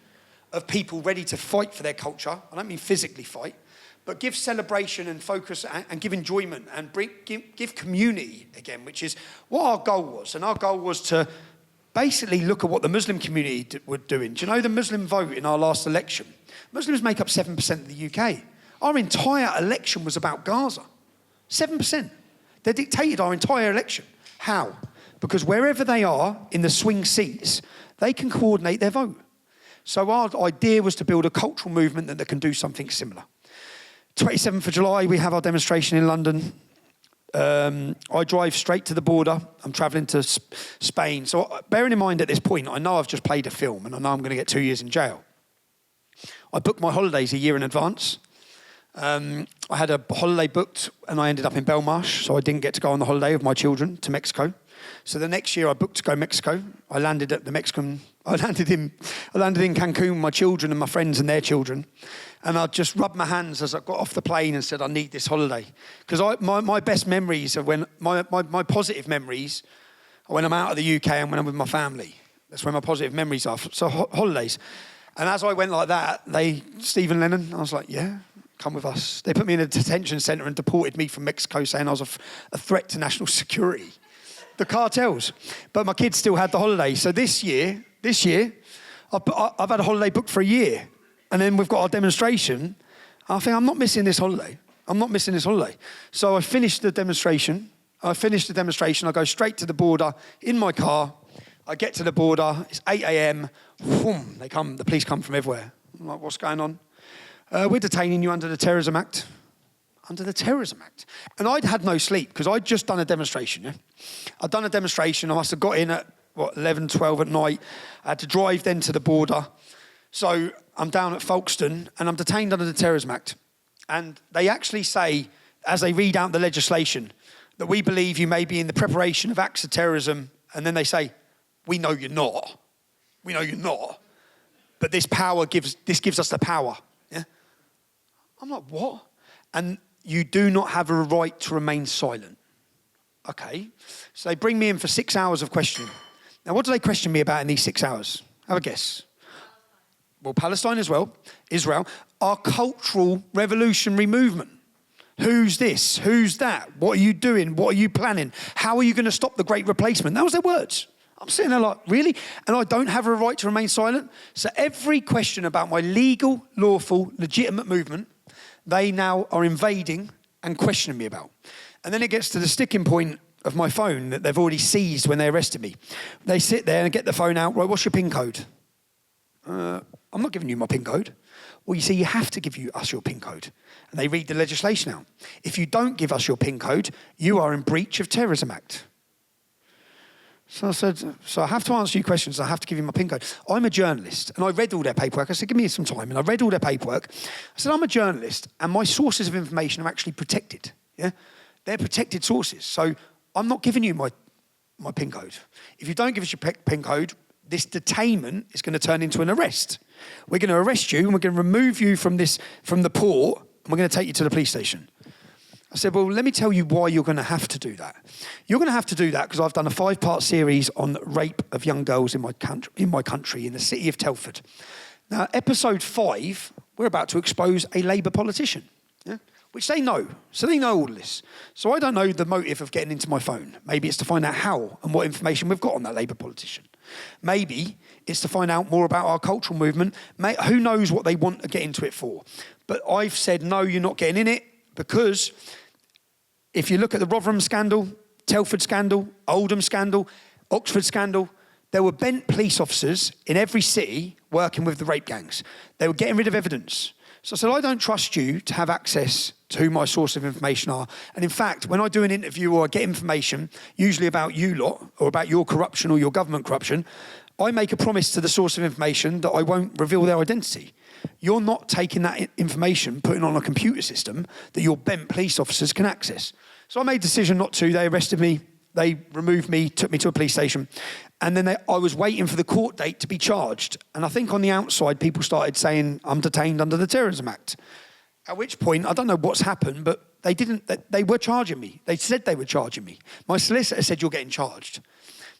of people ready to fight for their culture, I don't mean physically fight, but give celebration and focus and give enjoyment and give community again, which is what our goal was. And our goal was to basically look at what the Muslim community were doing. Do you know the Muslim vote in our last election? Muslims make up 7% of the UK. Our entire election was about Gaza. 7%. They dictated our entire election. How? Because wherever they are in the swing seats, they can coordinate their vote. So our idea was to build a cultural movement that can do something similar. 27th of July, we have our demonstration in London. I drive straight to the border. I'm travelling to Spain. So bearing in mind at this point, I know I've just played a film and I know I'm going to get 2 years in jail. I booked my holidays a year in advance. I had a holiday booked and I ended up in Belmarsh, so I didn't get to go on the holiday with my children to Mexico. So the next year I booked to go to Mexico. I landed in Cancun with my children and my friends and their children. And I just rubbed my hands as I got off the plane and said, I need this holiday. Because my best memories are when, my positive memories are when I'm out of the UK and when I'm with my family. That's where my positive memories are. So holidays. And as I went like that, Stephen Lennon, I was like, yeah, come with us. They put me in a detention centre and deported me from Mexico, saying I was a threat to national security. The cartels. But my kids still had the holiday. So this year, I've had a holiday booked for a year. And then we've got our demonstration. I think I'm not missing this holiday. So I finished the demonstration. I go straight to the border in my car. I get to the border. It's 8 a.m. Boom, the police come from everywhere. I'm like, what's going on? We're detaining you under the Terrorism Act. Under the Terrorism Act. And I'd had no sleep because I'd just done a demonstration. Yeah? I'd done a demonstration. I must have got in at, 11, 12 at night. I had to drive then to the border. So I'm down at Folkestone and I'm detained under the Terrorism Act. And they actually say, as they read out the legislation, that we believe you may be in the preparation of acts of terrorism. And then they say, we know you're not. But this gives us the power. Yeah? I'm like, what? And you do not have a right to remain silent. Okay. So they bring me in for 6 hours of questioning. Now, what do they question me about in these 6 hours? Have a guess. Well, Palestine as well, Israel, our cultural revolutionary movement. Who's this? Who's that? What are you doing? What are you planning? How are you going to stop the Great Replacement? That was their words. I'm sitting there like, really? And I don't have a right to remain silent? So every question about my legal, lawful, legitimate movement, they now are invading and questioning me about. And then it gets to the sticking point of my phone that they've already seized when they arrested me. They sit there and get the phone out. Right, what's your PIN code? I'm not giving you my PIN code. Well, you see, you have to give us your PIN code. And they read the legislation out. If you don't give us your PIN code, you are in breach of Terrorism Act. So I said, so I have to answer your questions. I have to give you my PIN code. I'm a journalist. And I read all their paperwork. I said, give me some time. And I read all their paperwork. I said, I'm a journalist. And my sources of information are actually protected. Yeah, they're protected sources. So I'm not giving you my PIN code. If you don't give us your PIN code, this detainment is going to turn into an arrest. We're going to arrest you and we're going to remove you from the port and we're going to take you to the police station. I said, well, let me tell you why you're going to have to do that. You're going to have to do that because I've done a 5-part series on rape of young girls in my country, in the city of Telford. Now, episode 5, we're about to expose a Labour politician, yeah? Which they know. So they know all this. So I don't know the motive of getting into my phone. Maybe it's to find out how and what information we've got on that Labour politician. Maybe it's to find out more about our cultural movement. Who knows what they want to get into it for? But I've said, no, you're not getting in it, because if you look at the Rotherham scandal, Telford scandal, Oldham scandal, Oxford scandal, there were bent police officers in every city working with the rape gangs. They were getting rid of evidence. So I said, I don't trust you to have access to who my source of information are. And in fact, when I do an interview or I get information, usually about you lot or about your corruption or your government corruption, I make a promise to the source of information that I won't reveal their identity. You're not taking that information, putting it on a computer system that your bent police officers can access. So I made a decision not to. They arrested me. They removed me, took me to a police station. And then I was waiting for the court date to be charged. And I think on the outside, people started saying, I'm detained under the Terrorism Act. At which point, I don't know what's happened, but they were charging me. They said they were charging me. My solicitor said, you're getting charged.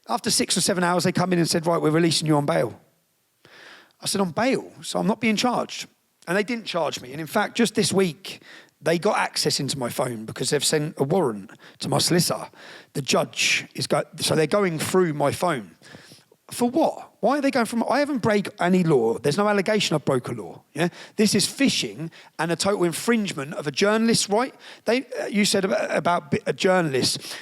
After 6 or 7 hours, they come in and said, right, we're releasing you on bail. I said, on bail? So I'm not being charged. And they didn't charge me. And in fact, just this week, they got access into my phone because they've sent a warrant to my solicitor. The judge so they're going through my phone. For what? Why are they going from? I haven't broken any law. There's no allegation I've broken a law. Yeah, this is phishing and a total infringement of a journalist's right. You said about a journalist.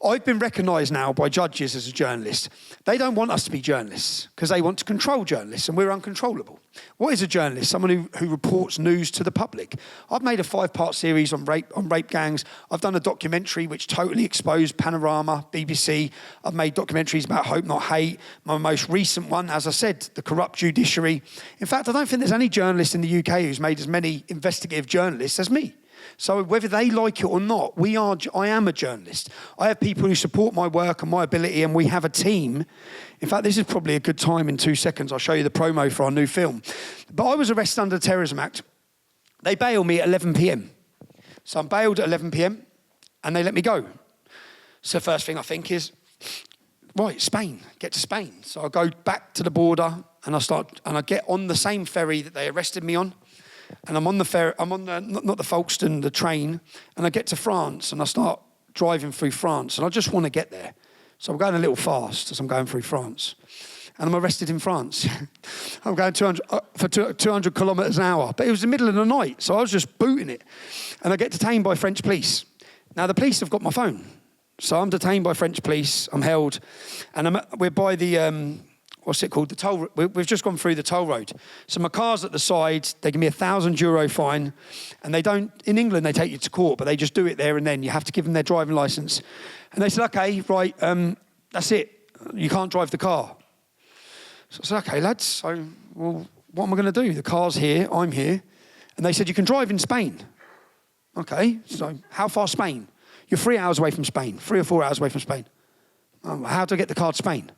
I've been recognised now by judges as a journalist. They don't want us to be journalists because they want to control journalists, and we're uncontrollable. What is a journalist? Someone who reports news to the public. I've made a 5-part series on rape gangs. I've done a documentary which totally exposed Panorama, BBC. I've made documentaries about Hope Not Hate. My most recent one, as I said, the corrupt judiciary. In fact, I don't think there's any journalist in the UK who's made as many investigative journalists as me. So whether they like it or not, I am a journalist. I have people who support my work and my ability, and we have a team. In fact, this is probably a good time in 2 seconds. I'll show you the promo for our new film. But I was arrested under the Terrorism Act. They bailed me at 11 p.m. So I'm bailed at 11 p.m. and they let me go. So the first thing I think is, right, Spain, get to Spain. So I go back to the border and I get on the same ferry that they arrested me on. And I'm on the ferry, I'm on the, not the Folkestone, the train, and I get to France, and I start driving through France, and I just want to get there. So I'm going a little fast as I'm going through France. And I'm arrested in France. I'm going 200 kilometres an hour. But it was the middle of the night, so I was just booting it. And I get detained by French police. Now, the police have got my phone. So I'm detained by French police. I'm held. And we're by the, what's it called? The toll. We've just gone through the toll road. So my car's at the side. They give me €1,000 fine. And they don't, in England, they take you to court, but they just do it there and then. You have to give them their driving licence. And they said, okay, right, that's it. You can't drive the car. So I said, okay, lads, so, well, what am I going to do? The car's here, I'm here. And they said, you can drive in Spain. Okay, so how far Spain? You're 3 hours away from Spain, 3 or 4 hours away from Spain. How do I get the car to Spain?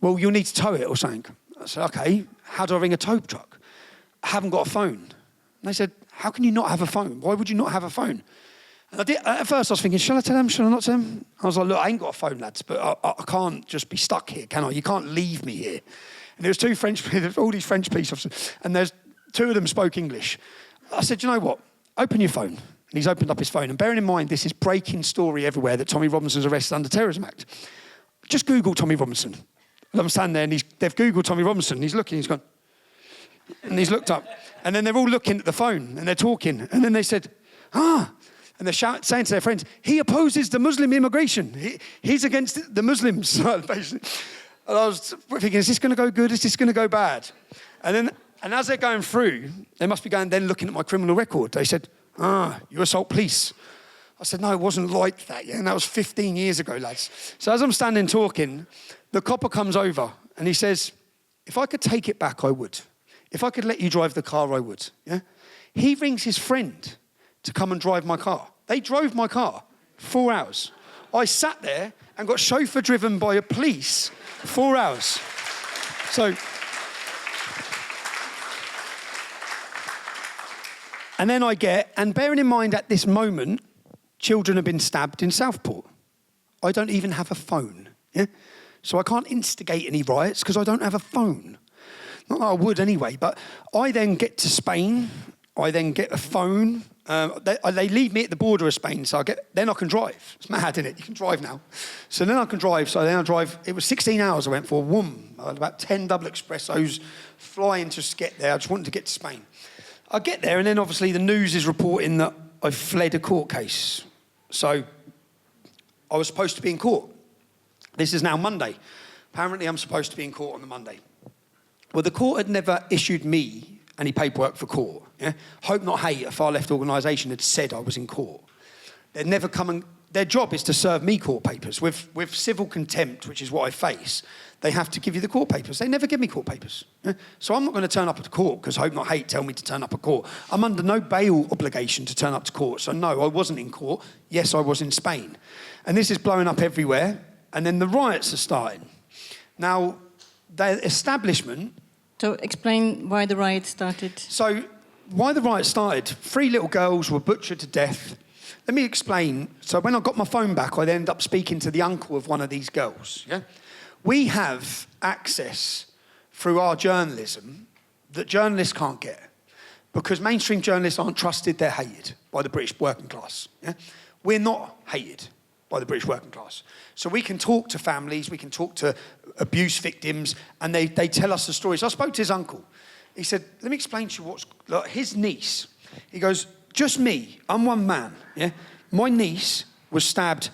Well, you'll need to tow it or something. I said, okay, how do I ring a tow truck? I haven't got a phone. And they said, how can you not have a phone? Why would you not have a phone? And at first I was thinking, shall I tell them, shall I not tell them? I was like, look, I ain't got a phone, lads, but I can't just be stuck here, can I? You can't leave me here. And there's all these French police officers, and there's 2 of them spoke English. I said, you know what? Open your phone. And he's opened up his phone. And bearing in mind, this is breaking story everywhere that Tommy Robinson's arrested under Terrorism Act. Just Google Tommy Robinson. And I'm standing there, and they've Googled Tommy Robinson. He's looking, he's gone, and he's looked up. And then they're all looking at the phone, and they're talking. And then they said, and they're saying to their friends, he opposes the Muslim immigration. He's against the Muslims, basically. And I was thinking, is this going to go good? Is this going to go bad? And as they're going through, they must be going then looking at my criminal record. They said, you assault police. I said, no, it wasn't like that. Yeah? And that was 15 years ago, lads. So as I'm standing talking, the copper comes over and he says, if I could take it back, I would. If I could let you drive the car, I would. Yeah? He rings his friend to come and drive my car. They drove my car 4 hours. I sat there and got chauffeur driven by a police 4 hours. So, and then and bearing in mind at this moment, children have been stabbed in Southport. I don't even have a phone, yeah? So I can't instigate any riots because I don't have a phone. Not that I would anyway, but I then get to Spain, I then get a phone. They leave me at the border of Spain, so then I can drive. It's mad, isn't it? You can drive now. So then I can drive. So then I drive. It was 16 hours I went for. I had about 10 double espressos, flying to get there. I just wanted to get to Spain. I get there, and then obviously the news is reporting that I fled a court case. So I was supposed to be in court. This is now Monday. Apparently I'm supposed to be in court on the Monday. Well, the court had never issued me any paperwork for court. Yeah? Hope Not Hate, a far-left organisation, had said I was in court. They'd never come and... Their job is to serve me court papers. With civil contempt, which is what I face, they have to give you the court papers. They never give me court papers. Yeah? So I'm not going to turn up at court because Hope Not Hate tell me to turn up at court. I'm under no bail obligation to turn up to court. So no, I wasn't in court. Yes, I was in Spain. And this is blowing up everywhere. And then the riots are starting. Now, the establishment... So explain why the riot started. So why the riot started, 3 little girls were butchered to death. Let me explain. So when I got my phone back, I ended up speaking to the uncle of one of these girls. Yeah? We have access through our journalism that journalists can't get because mainstream journalists aren't trusted, they're hated by the British working class. Yeah? We're not hated by the British working class. So we can talk to families, we can talk to abuse victims, and they tell us the stories. I spoke to his uncle. He said, let me explain to you what's... Like, his niece, he goes, just me, I'm one man, yeah? My niece was stabbed.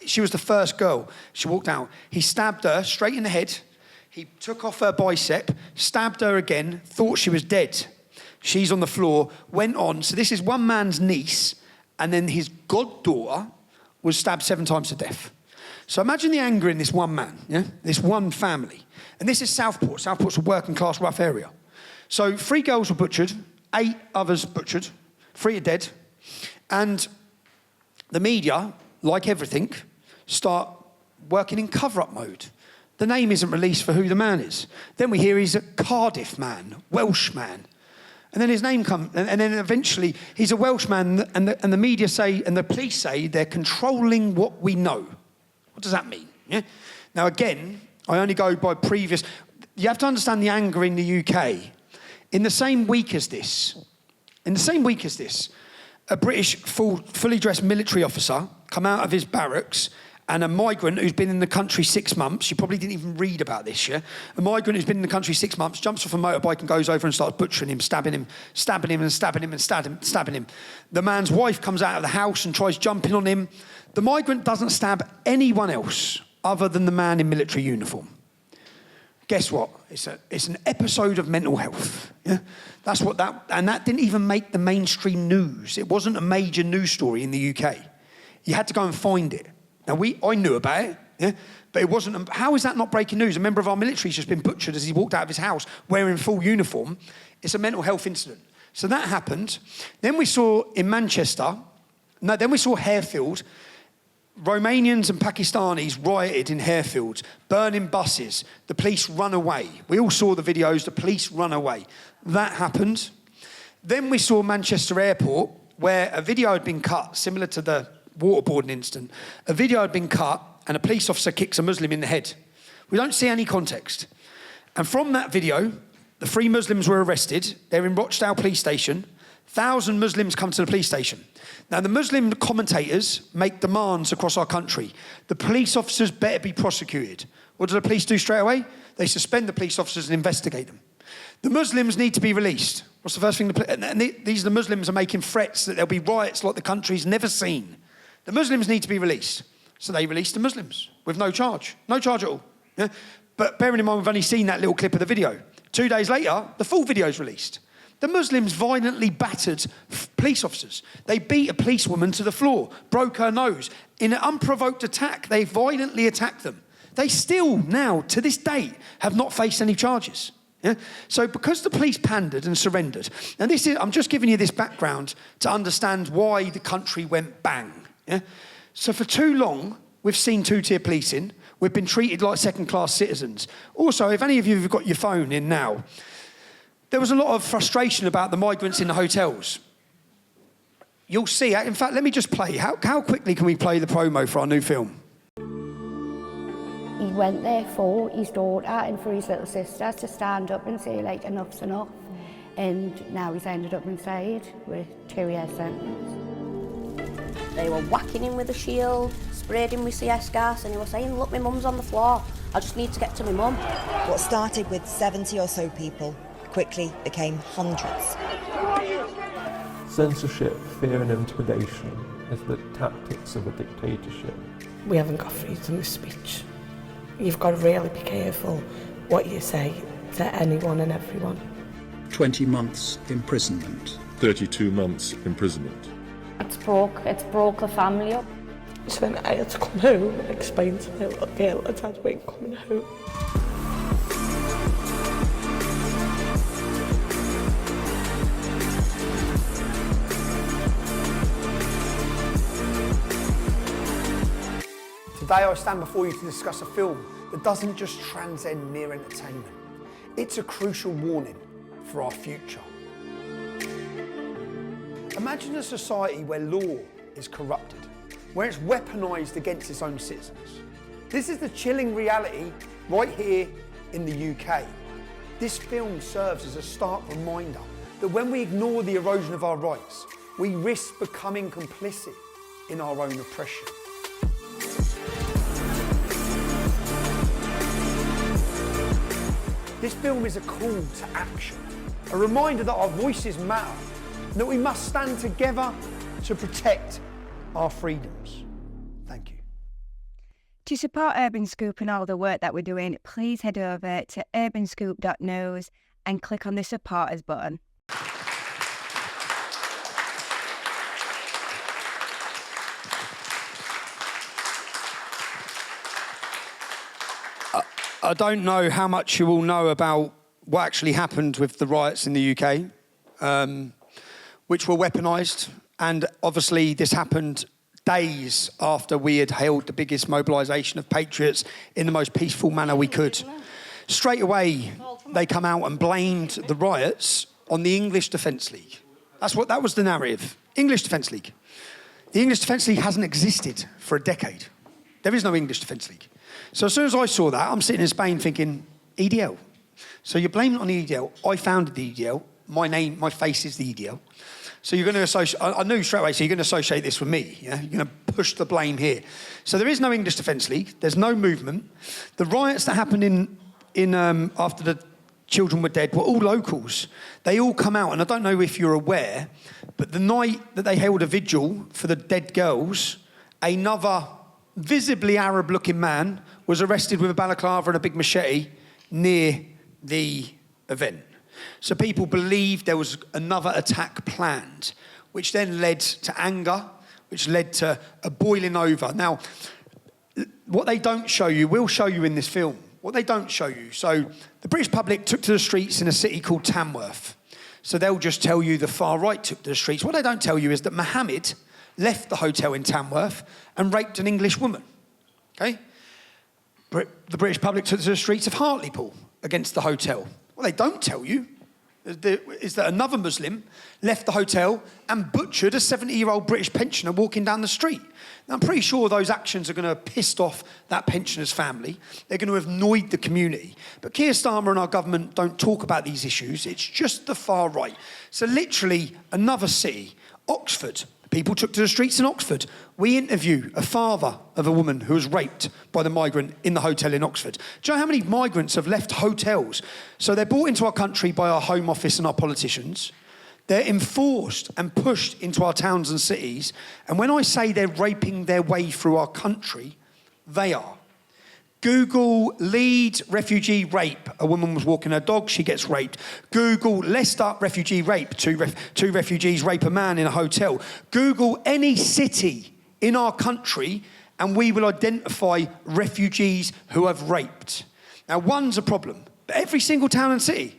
She was the first girl. She walked out. He stabbed her straight in the head. He took off her bicep, stabbed her again, thought she was dead. She's on the floor, went on. So this is one man's niece, and then his goddaughter was stabbed 7 times to death. So imagine the anger in this one man, yeah? This one family. And this is Southport. Southport's a working class rough area. So 3 girls were butchered, 8 others butchered, 3 are dead. And the media, like everything, start working in cover-up mode. The name isn't released for who the man is. Then we hear he's a Cardiff man, Welsh man. And then his name comes, and then eventually he's a Welshman, and the media say, and the police say, they're controlling what we know. What does that mean? Yeah? Now again, I only go by previous. you have to understand the anger in the UK. In the same week as this, a British fully dressed military officer come out of his barracks, and a migrant who's been in the country 6 months, you probably didn't even read about this, yeah? A migrant who's been in the country 6 months, jumps off a motorbike and goes over and starts butchering him, stabbing him. The man's wife comes out of the house and tries jumping on him. The migrant doesn't stab anyone else other than the man in military uniform. Guess what? It's an episode of mental health. Yeah? And that didn't even make the mainstream news. It wasn't a major news story in the UK. You had to go and find it. Now, I knew about it, yeah? But it wasn't. How is that not breaking news? A member of our military's just been butchered as he walked out of his house wearing full uniform. It's a mental health incident. So that happened. Then we saw in Manchester, then we saw Harefield. Romanians and Pakistanis rioted in Harefield, burning buses. The police run away. We all saw the videos, the police run away. That happened. Then we saw Manchester Airport, where a video had been cut, similar to the waterboarding incident. A video had been cut and a police officer kicks a Muslim in the head. We don't see any context. And from that video, the 3 Muslims were arrested. They're in Rochdale police station. 1,000 Muslims come to the police station. Now, the Muslim commentators make demands across our country. The police officers better be prosecuted. What do the police do straight away? They suspend the police officers and investigate them. The Muslims need to be released. What's the first thing? These are the Muslims are making threats that there'll be riots like the country's never seen. The Muslims need to be released. So they released the Muslims with no charge. No charge at all. Yeah? But bearing in mind, we've only seen that little clip of the video. 2 days later, the full video is released. The Muslims violently battered police officers. They beat a policewoman to the floor, broke her nose. In an unprovoked attack, they violently attacked them. They still now, to this date, have not faced any charges. Yeah? So because the police pandered and surrendered, and I'm just giving you this background to understand why the country went bang. Yeah? So for too long, we've seen two-tier policing. We've been treated like second-class citizens. Also, if any of you have got your phone in now, there was a lot of frustration about the migrants in the hotels. You'll see, in fact, let me just play. How quickly can we play the promo for our new film? He went there for his daughter and for his little sister to stand up and say, like, enough's enough. And now he's ended up inside with 2 years sentence. They were whacking him with a shield, sprayed him with CS gas, and he was saying, look, my mum's on the floor. I just need to get to my mum. What started with 70 or so people quickly became hundreds. Censorship, fear and intimidation is the tactics of a dictatorship. We haven't got freedom of speech. You've got to really be careful what you say to anyone and everyone. 20 months imprisonment. 32 months imprisonment. It's broke the family up. So then I had to come home and explain to my little girl that Dad weren't coming home. Today I stand before you to discuss a film that doesn't just transcend mere entertainment. It's a crucial warning for our future. Imagine a society where law is corrupted, where it's weaponised against its own citizens. This is the chilling reality right here in the UK. This film serves as a stark reminder that when we ignore the erosion of our rights, we risk becoming complicit in our own oppression. This film is a call to action, a reminder that our voices matter, and that we must stand together to protect our freedoms. Thank you. To support Urban Scoop and all the work that we're doing, please head over to urbanscoop.news and click on the supporters button. I don't know how much you all know about what actually happened with the riots in the UK, which were weaponised. And obviously this happened days after we had held the biggest mobilisation of patriots in the most peaceful manner we could. Straight away, they come out and blamed the riots on the English Defence League. That was the narrative. English Defence League. The English Defence League hasn't existed for a decade. There is no English Defence League. So as soon as I saw that, I'm sitting in Spain thinking, EDL. So you're blaming it on the EDL. I founded the EDL. My face is the EDL. So you're going to associate, I knew straight away, so you're going to associate this with me, yeah? You're going to push the blame here. So there is no English Defence League. There's no movement. The riots that happened in after the children were dead were all locals. They all come out, and I don't know if you're aware, but the night that they held a vigil for the dead girls, another visibly Arab-looking man was arrested with a balaclava and a big machete near the event. So people believed there was another attack planned, which then led to anger, which led to a boiling over. Now, what they don't show you, we'll show you in this film. What they don't show you. So the British public took to the streets in a city called Tamworth. So they'll just tell you the far right took to the streets. What they don't tell you is that Mohammed left the hotel in Tamworth and raped an English woman. Okay? The British public took to the streets of Hartlepool against the hotel. What they don't tell you is that another Muslim left the hotel and butchered a 70-year-old British pensioner walking down the street. Now, I'm pretty sure those actions are going to have pissed off that pensioner's family. They're going to have annoyed the community. But Keir Starmer and our government don't talk about these issues. It's just the far right. So literally another city, Oxford. People took to the streets in Oxford. We interview a father of a woman who was raped by the migrant in the hotel in Oxford. Do you know how many migrants have left hotels? So they're brought into our country by our Home Office and our politicians. They're enforced and pushed into our towns and cities. And when I say they're raping their way through our country, they are. Google Leeds refugee rape. A woman was walking her dog, she gets raped. Google Leicester refugee rape. Two refugees rape a man in a hotel. Google any city in our country and we will identify refugees who have raped. Now, one's a problem, but every single town and city,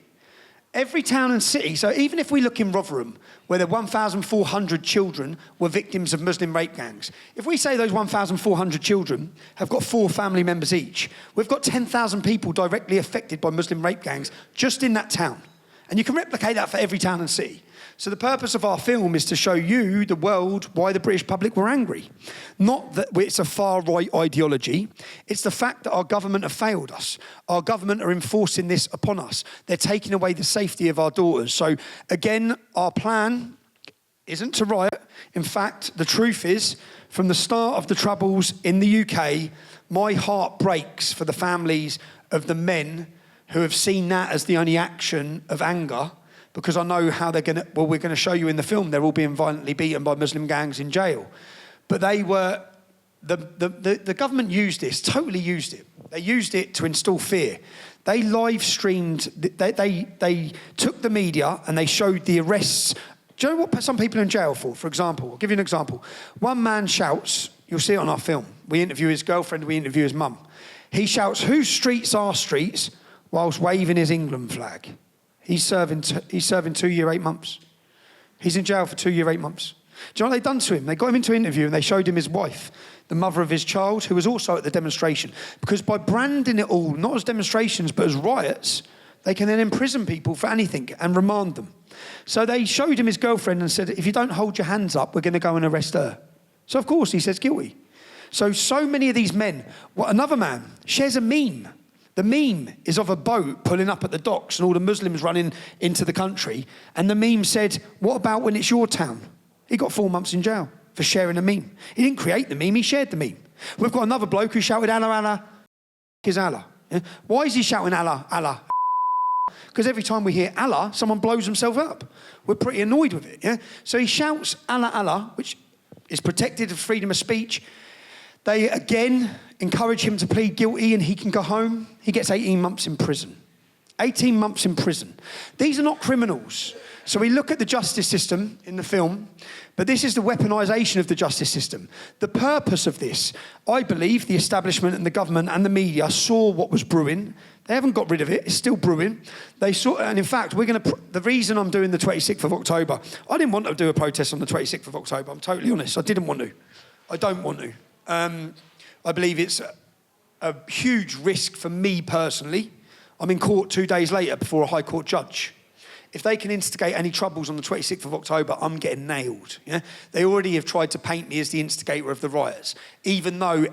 so even if we look in Rotherham, where the 1,400 children were victims of Muslim rape gangs, if we say those 1,400 children have got 4 family members each, we've got 10,000 people directly affected by Muslim rape gangs just in that town. And you can replicate that for every town and city. So the purpose of our film is to show you, the world, why the British public were angry. Not that it's a far-right ideology. It's the fact that our government have failed us. Our government are enforcing this upon us. They're taking away the safety of our daughters. So, again, our plan isn't to riot. In fact, the truth is, from the start of the Troubles in the UK, my heart breaks for the families of the men who have seen that as the only action of anger, because I know how they're going to, well, we're going to show you in the film, they're all being violently beaten by Muslim gangs in jail. But they were, the government used this, totally used it. They used it to instill fear. They live streamed, they took the media and they showed the arrests. Do you know what some people are in jail for? For example, I'll give you an example. One man shouts, you'll see it on our film. We interview his girlfriend, we interview his mum. He shouts, "Whose streets are streets?" whilst waving his England flag. He's serving 2 years, 8 months. He's in jail for 2 years, 8 months. Do you know what they've done to him? They got him into an interview and they showed him his wife, the mother of his child, who was also at the demonstration. Because by branding it all, not as demonstrations, but as riots, they can then imprison people for anything and remand them. So they showed him his girlfriend and said, "If you don't hold your hands up, we're going to go and arrest her." So of course he says guilty. So many of these men, another man shares a meme. The meme is of a boat pulling up at the docks and all the Muslims running into the country. And the meme said, "What about when it's your town?" He got 4 months in jail for sharing a meme. He didn't create the meme, he shared the meme. We've got another bloke who shouted, "Allah, Allah, is Allah." Yeah? Why is he shouting Allah, Allah? Because every time we hear Allah, someone blows himself up. We're pretty annoyed with it. Yeah? So he shouts Allah, Allah, which is protected of freedom of speech. They, again, encourage him to plead guilty and he can go home. He gets 18 months in prison. 18 months in prison. These are not criminals. So we look at the justice system in the film, but this is the weaponisation of the justice system. The purpose of this, I believe the establishment and the government and the media saw what was brewing. They haven't got rid of it. It's still brewing. They saw, and in fact, the reason I'm doing the 26th of October, I didn't want to do a protest on the 26th of October. I'm totally honest. I didn't want to. I don't want to. I believe it's a huge risk for me personally. I'm in court 2 days later before a High Court judge. If they can instigate any troubles on the 26th of October, I'm getting nailed. Yeah? They already have tried to paint me as the instigator of the riots, even though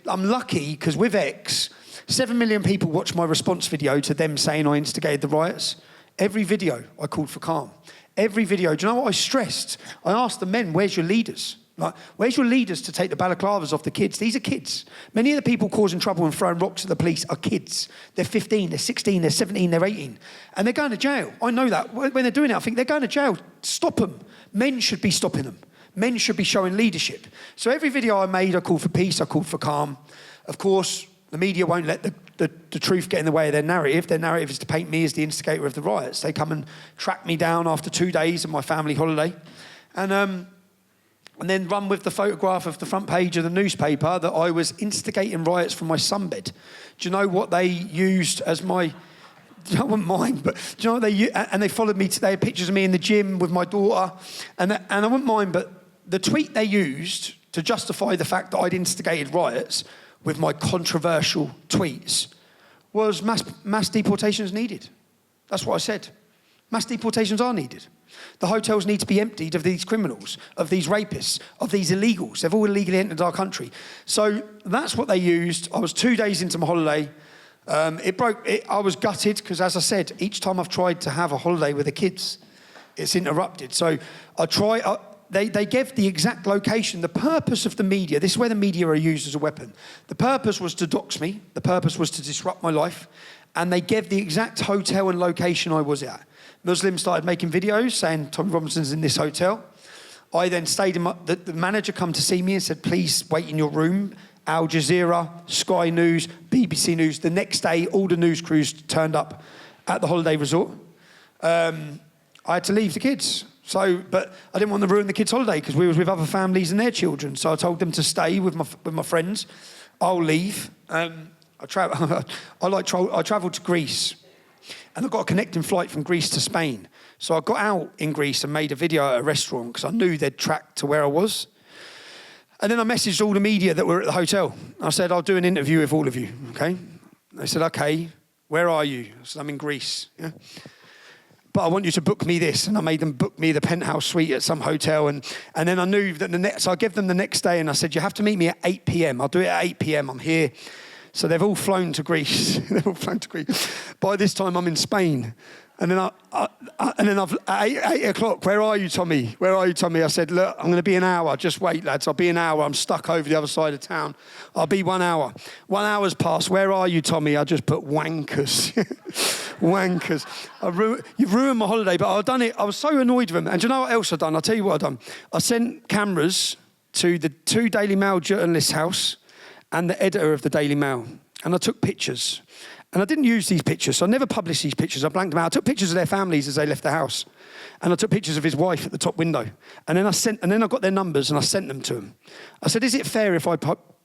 I'm lucky because with X, 7 million people watched my response video to them saying I instigated the riots. Every video, I called for calm. Every video, do you know what I stressed? I asked the men, where's your leaders? Like, where's your leaders to take the balaclavas off the kids? These are kids. Many of the people causing trouble and throwing rocks at the police are kids. They're 15, they're 16, they're 17, they're 18. And they're going to jail. I know that. When they're doing it, I think they're going to jail. Stop them. Men should be stopping them. Men should be showing leadership. So every video I made, I called for peace, I called for calm. Of course, the media won't let the truth get in the way of their narrative. Their narrative is to paint me as the instigator of the riots. They come and track me down after 2 days of my family holiday. And then run with the photograph of the front page of the newspaper that I was instigating riots from my sunbed. Do you know what they used as my... I wouldn't mind, but do you know what and they followed me today, pictures of me in the gym with my daughter, and I wouldn't mind, but the tweet they used to justify the fact that I'd instigated riots with my controversial tweets was mass deportations needed. That's what I said. Mass deportations are needed. The hotels need to be emptied of these criminals, of these rapists, of these illegals. They've all illegally entered our country. So that's what they used. I was 2 days into my holiday. I was gutted because, as I said, each time I've tried to have a holiday with the kids, it's interrupted. So they gave the exact location, the purpose of the media. This is where the media are used as a weapon. The purpose was to dox me. The purpose was to disrupt my life. And they gave the exact hotel and location I was at. Muslims started making videos saying Tommy Robinson's in this hotel. I then stayed in the manager come to see me and said, please wait in your room. Al Jazeera, Sky News, BBC News. The next day, all the news crews turned up at the holiday resort. I had to leave the kids. But I didn't want to ruin the kids' holiday because we was with other families and their children. So I told them to stay with my friends. I'll leave. I travelled to Greece. And I got a connecting flight from Greece to Spain. So I got out in Greece and made a video at a restaurant because I knew they'd track to where I was. And then I messaged all the media that were at the hotel. I said, I'll do an interview with all of you, okay? They said, okay, where are you? I said, I'm in Greece, yeah? But I want you to book me this. And I made them book me the penthouse suite at some hotel. And then I knew that so I gave them the next day and I said, you have to meet me at 8 p.m. I'll do it at 8 p.m. I'm here. So they've all flown to Greece. They've all flown to Greece. By this time, I'm in Spain. And then at 8 o'clock, where are you, Tommy? Where are you, Tommy? I said, look, I'm going to be an hour. Just wait, lads. I'll be an hour. I'm stuck over the other side of town. I'll be 1 hour. 1 hour's passed. Where are you, Tommy? I just put wankers. Wankers. You've ruined my holiday, but I've done it. I was so annoyed with them. And do you know what else I've done? I'll tell you what I've done. I sent cameras to the 2 Daily Mail journalists' house and the editor of the Daily Mail. And I took pictures. And I didn't use these pictures, so I never published these pictures. I blanked them out. I took pictures of their families as they left the house. And I took pictures of his wife at the top window. And then I got their numbers and I sent them to him. I said, is it fair if I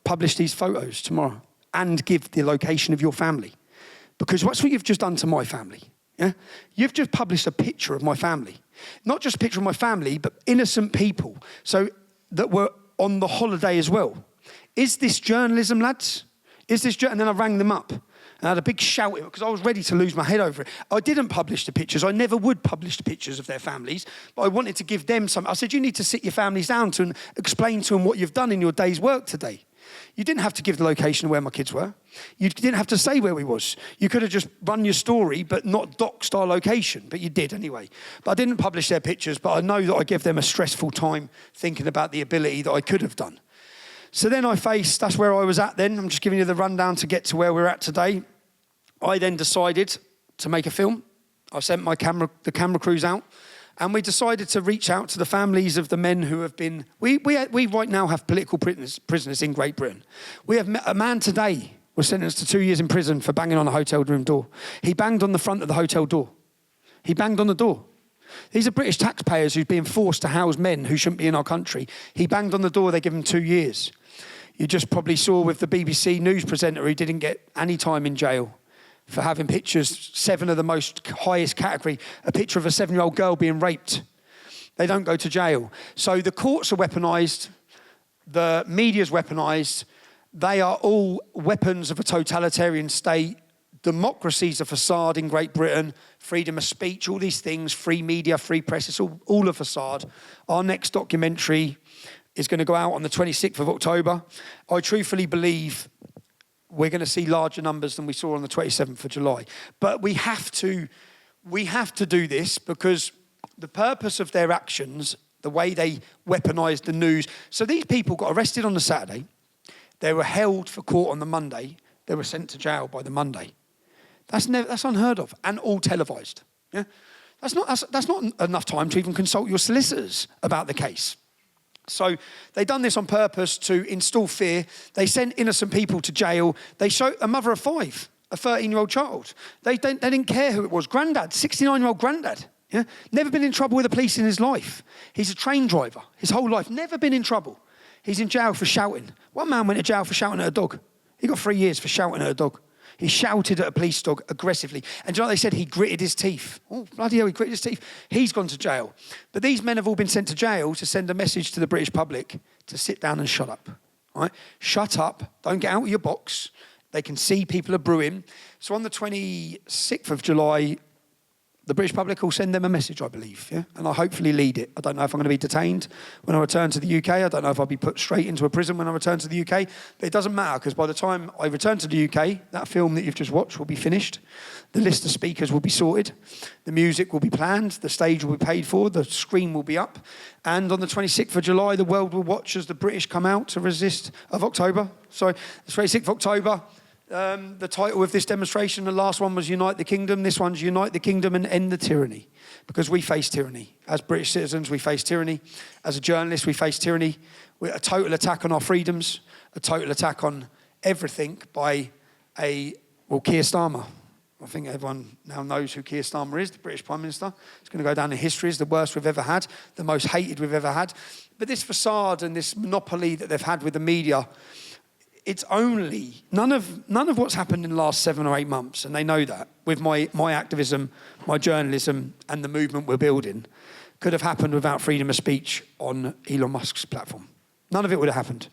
publish these photos tomorrow and give the location of your family? Because that's what you've just done to my family. Yeah? You've just published a picture of my family. Not just a picture of my family, but innocent people. So that were on the holiday as well. Is this journalism, lads? And then I rang them up. And I had a big shout because I was ready to lose my head over it. I didn't publish the pictures. I never would publish the pictures of their families. But I wanted to give them some. I said, you need to sit your families down to and explain to them what you've done in your day's work today. You didn't have to give the location of where my kids were. You didn't have to say where we was. You could have just run your story, but not doxed our location. But you did anyway. But I didn't publish their pictures, but I know that I gave them a stressful time thinking about the ability that I could have done. So then that's where I was at then. I'm just giving you the rundown to get to where we're at today. I then decided to make a film. I sent the camera crews out, and we decided to reach out to the families of the men who have been... We right now have political prisoners in Great Britain. We have a man today was sentenced to 2 years in prison for banging on a hotel room door. He banged on the front of the hotel door. He banged on the door. These are British taxpayers who's being forced to house men who shouldn't be in our country. He banged on the door, they give him 2 years. You just probably saw with the BBC news presenter, he didn't get any time in jail for having pictures, 7 of the most highest category, a picture of a 7-year-old girl being raped. They don't go to jail. So the courts are weaponised, the media's weaponised, they are all weapons of a totalitarian state. Democracy's a facade in Great Britain, freedom of speech, all these things, free media, free press, it's all a facade. Our next documentary is going to go out on the 26th of October. I truthfully believe we're going to see larger numbers than we saw on the 27th of July. But we have to do this because the purpose of their actions, the way they weaponised the news. So these people got arrested on the Saturday. They were held for court on the Monday. They were sent to jail by the Monday. That's unheard of, and all televised. Yeah, that's not enough time to even consult your solicitors about the case. So they done this on purpose to instill fear. They sent innocent people to jail. They showed a mother of 5, a 13-year-old child. They didn't care who it was. Granddad, 69-year-old granddad. Yeah, never been in trouble with the police in his life. He's a train driver. His whole life, never been in trouble. He's in jail for shouting. One man went to jail for shouting at a dog. He got 3 years for shouting at a dog. He shouted at a police dog aggressively. And do you know what they said? He gritted his teeth. Oh, bloody hell, he gritted his teeth. He's gone to jail. But these men have all been sent to jail to send a message to the British public to sit down and shut up. Right? Shut up. Don't get out of your box. They can see people are brewing. So on the 26th of July, the British public will send them a message, I believe, yeah? And I'll hopefully lead it. I don't know if I'm going to be detained when I return to the UK. I don't know if I'll be put straight into a prison when I return to the UK. But it doesn't matter, because by the time I return to the UK, that film that you've just watched will be finished. The list of speakers will be sorted. The music will be planned. The stage will be paid for. The screen will be up. And on the 26th of July, the world will watch as the British come out to resist, of October. Sorry, the 26th of October. The title of this demonstration, the last one was Unite the Kingdom. This one's Unite the Kingdom and End the Tyranny. Because we face tyranny. As British citizens, we face tyranny. As a journalist, we face tyranny. We're a total attack on our freedoms, a total attack on everything by Keir Starmer. I think everyone now knows who Keir Starmer is, the British Prime Minister. It's going to go down in history as the worst we've ever had, the most hated we've ever had. But this facade and this monopoly that they've had with the media, it's only, none of what's happened in the last 7 or 8 months, and they know that, with my activism, my journalism, and the movement we're building, could have happened without freedom of speech on Elon Musk's platform. None of it would have happened.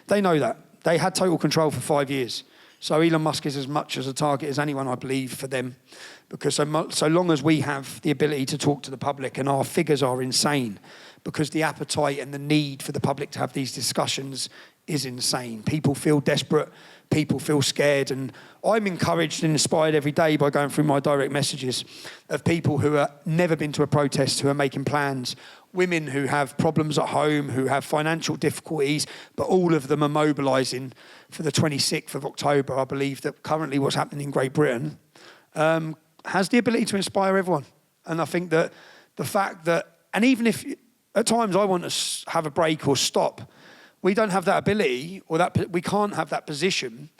They know that. They had total control for 5 years. So Elon Musk is as much as a target as anyone, I believe, for them. Because so long as we have the ability to talk to the public, and our figures are insane, because the appetite and the need for the public to have these discussions is insane. People feel desperate, people feel scared, and I'm encouraged and inspired every day by going through my direct messages of people who have never been to a protest, who are making plans, women who have problems at home, who have financial difficulties, but all of them are mobilising for the 26th of October. I believe that currently what's happening in Great Britain has the ability to inspire everyone. And I think that the fact that, and even if at times I want to have a break or stop, we don't have that ability, or that we can't have that position,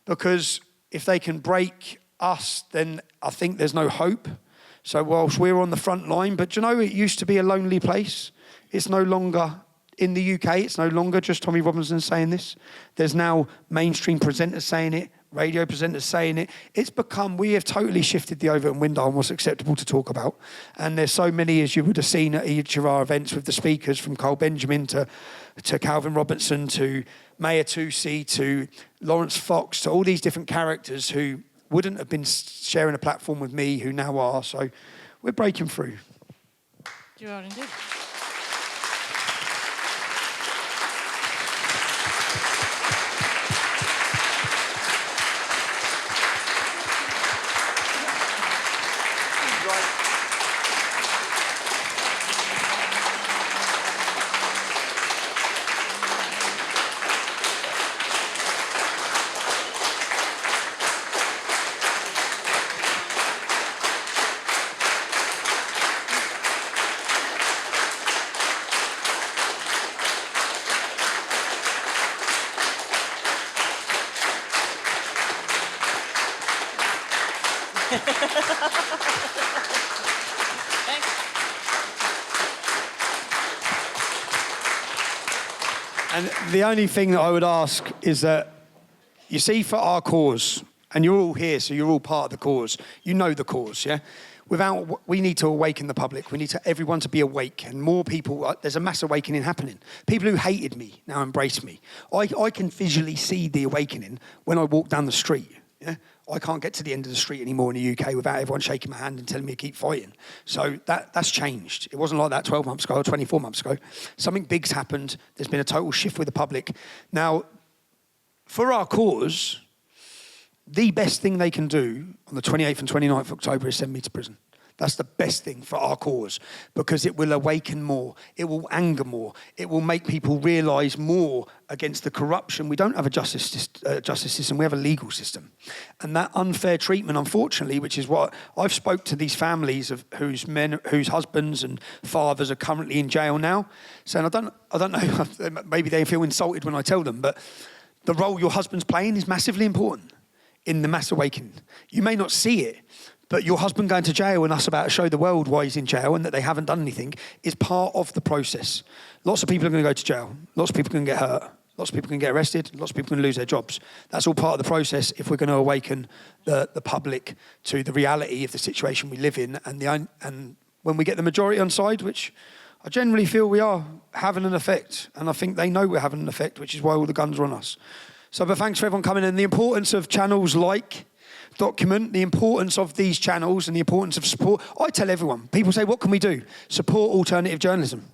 because if they can break us, then I think there's no hope. So whilst we're on the front line, but you know, it used to be a lonely place. It's no longer, in the UK, it's no longer just Tommy Robinson saying this. There's now mainstream presenters saying it, radio presenters saying it. It's become, we have totally shifted the Overton window on what's acceptable to talk about. And there's so many, as you would have seen at each of our events with the speakers, from Cole Benjamin to Calvin Robinson, to Mayor Tusi, to Lawrence Fox, to all these different characters who wouldn't have been sharing a platform with me, who now are. So we're breaking through. You are indeed. And the only thing that I would ask is that, you see, for our cause, and you're all here, so you're all part of the cause. You know the cause, yeah? We need to awaken the public. We need everyone to be awake, and more people. There's a mass awakening happening. People who hated me now embrace me. I can visually see the awakening when I walk down the street. Yeah? I can't get to the end of the street anymore in the UK without everyone shaking my hand and telling me to keep fighting. So that's changed. It wasn't like that 12 months ago or 24 months ago. Something big's happened. There's been a total shift with the public. Now, for our cause, the best thing they can do on the 28th and 29th of October is send me to prison. That's the best thing for our cause, because it will awaken more, it will anger more, it will make people realise more against the corruption. We don't have a justice system, we have a legal system. And that unfair treatment, unfortunately, which is what I've spoke to these families of whose husbands and fathers are currently in jail now, saying, I don't know, maybe they feel insulted when I tell them, but the role your husband's playing is massively important in the mass awakening. You may not see it, but your husband going to jail and us about to show the world why he's in jail and that they haven't done anything is part of the process. Lots of people are going to go to jail. Lots of people can get hurt. Lots of people can get arrested. Lots of people can lose their jobs. That's all part of the process if we're going to awaken the public to the reality of the situation we live in. And when we get the majority on side, which I generally feel we are, having an effect. And I think they know we're having an effect, which is why all the guns are on us. So, but thanks for everyone coming in. The importance of channels like Document, the importance of these channels and the importance of support. I tell everyone, people say, what can we do? Support alternative journalism.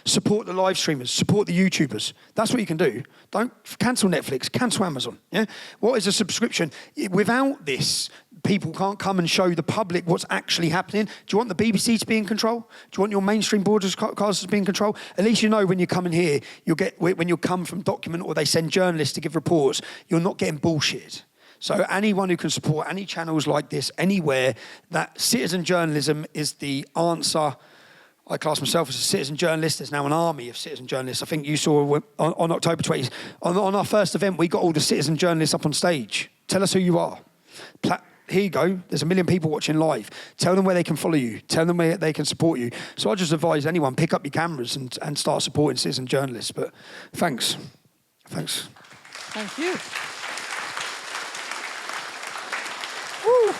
Support the live streamers, support the YouTubers. That's what you can do. Don't cancel Netflix, cancel Amazon. Yeah? What is a subscription? Without this, people can't come and show the public what's actually happening. Do you want the BBC to be in control? Do you want your mainstream broadcasters to be in control? At least you know when you come in here, when you come from Document or they send journalists to give reports, you're not getting bullshit. So anyone who can support any channels like this anywhere, that citizen journalism is the answer. I class myself as a citizen journalist. There's now an army of citizen journalists. I think you saw on October 20th, on our first event, we got all the citizen journalists up on stage. Tell us who you are. Here you go. There's 1 million people watching live. Tell them where they can follow you. Tell them where they can support you. So I just advise anyone, pick up your cameras and start supporting citizen journalists. But thanks. Thanks. Thank you. Woo.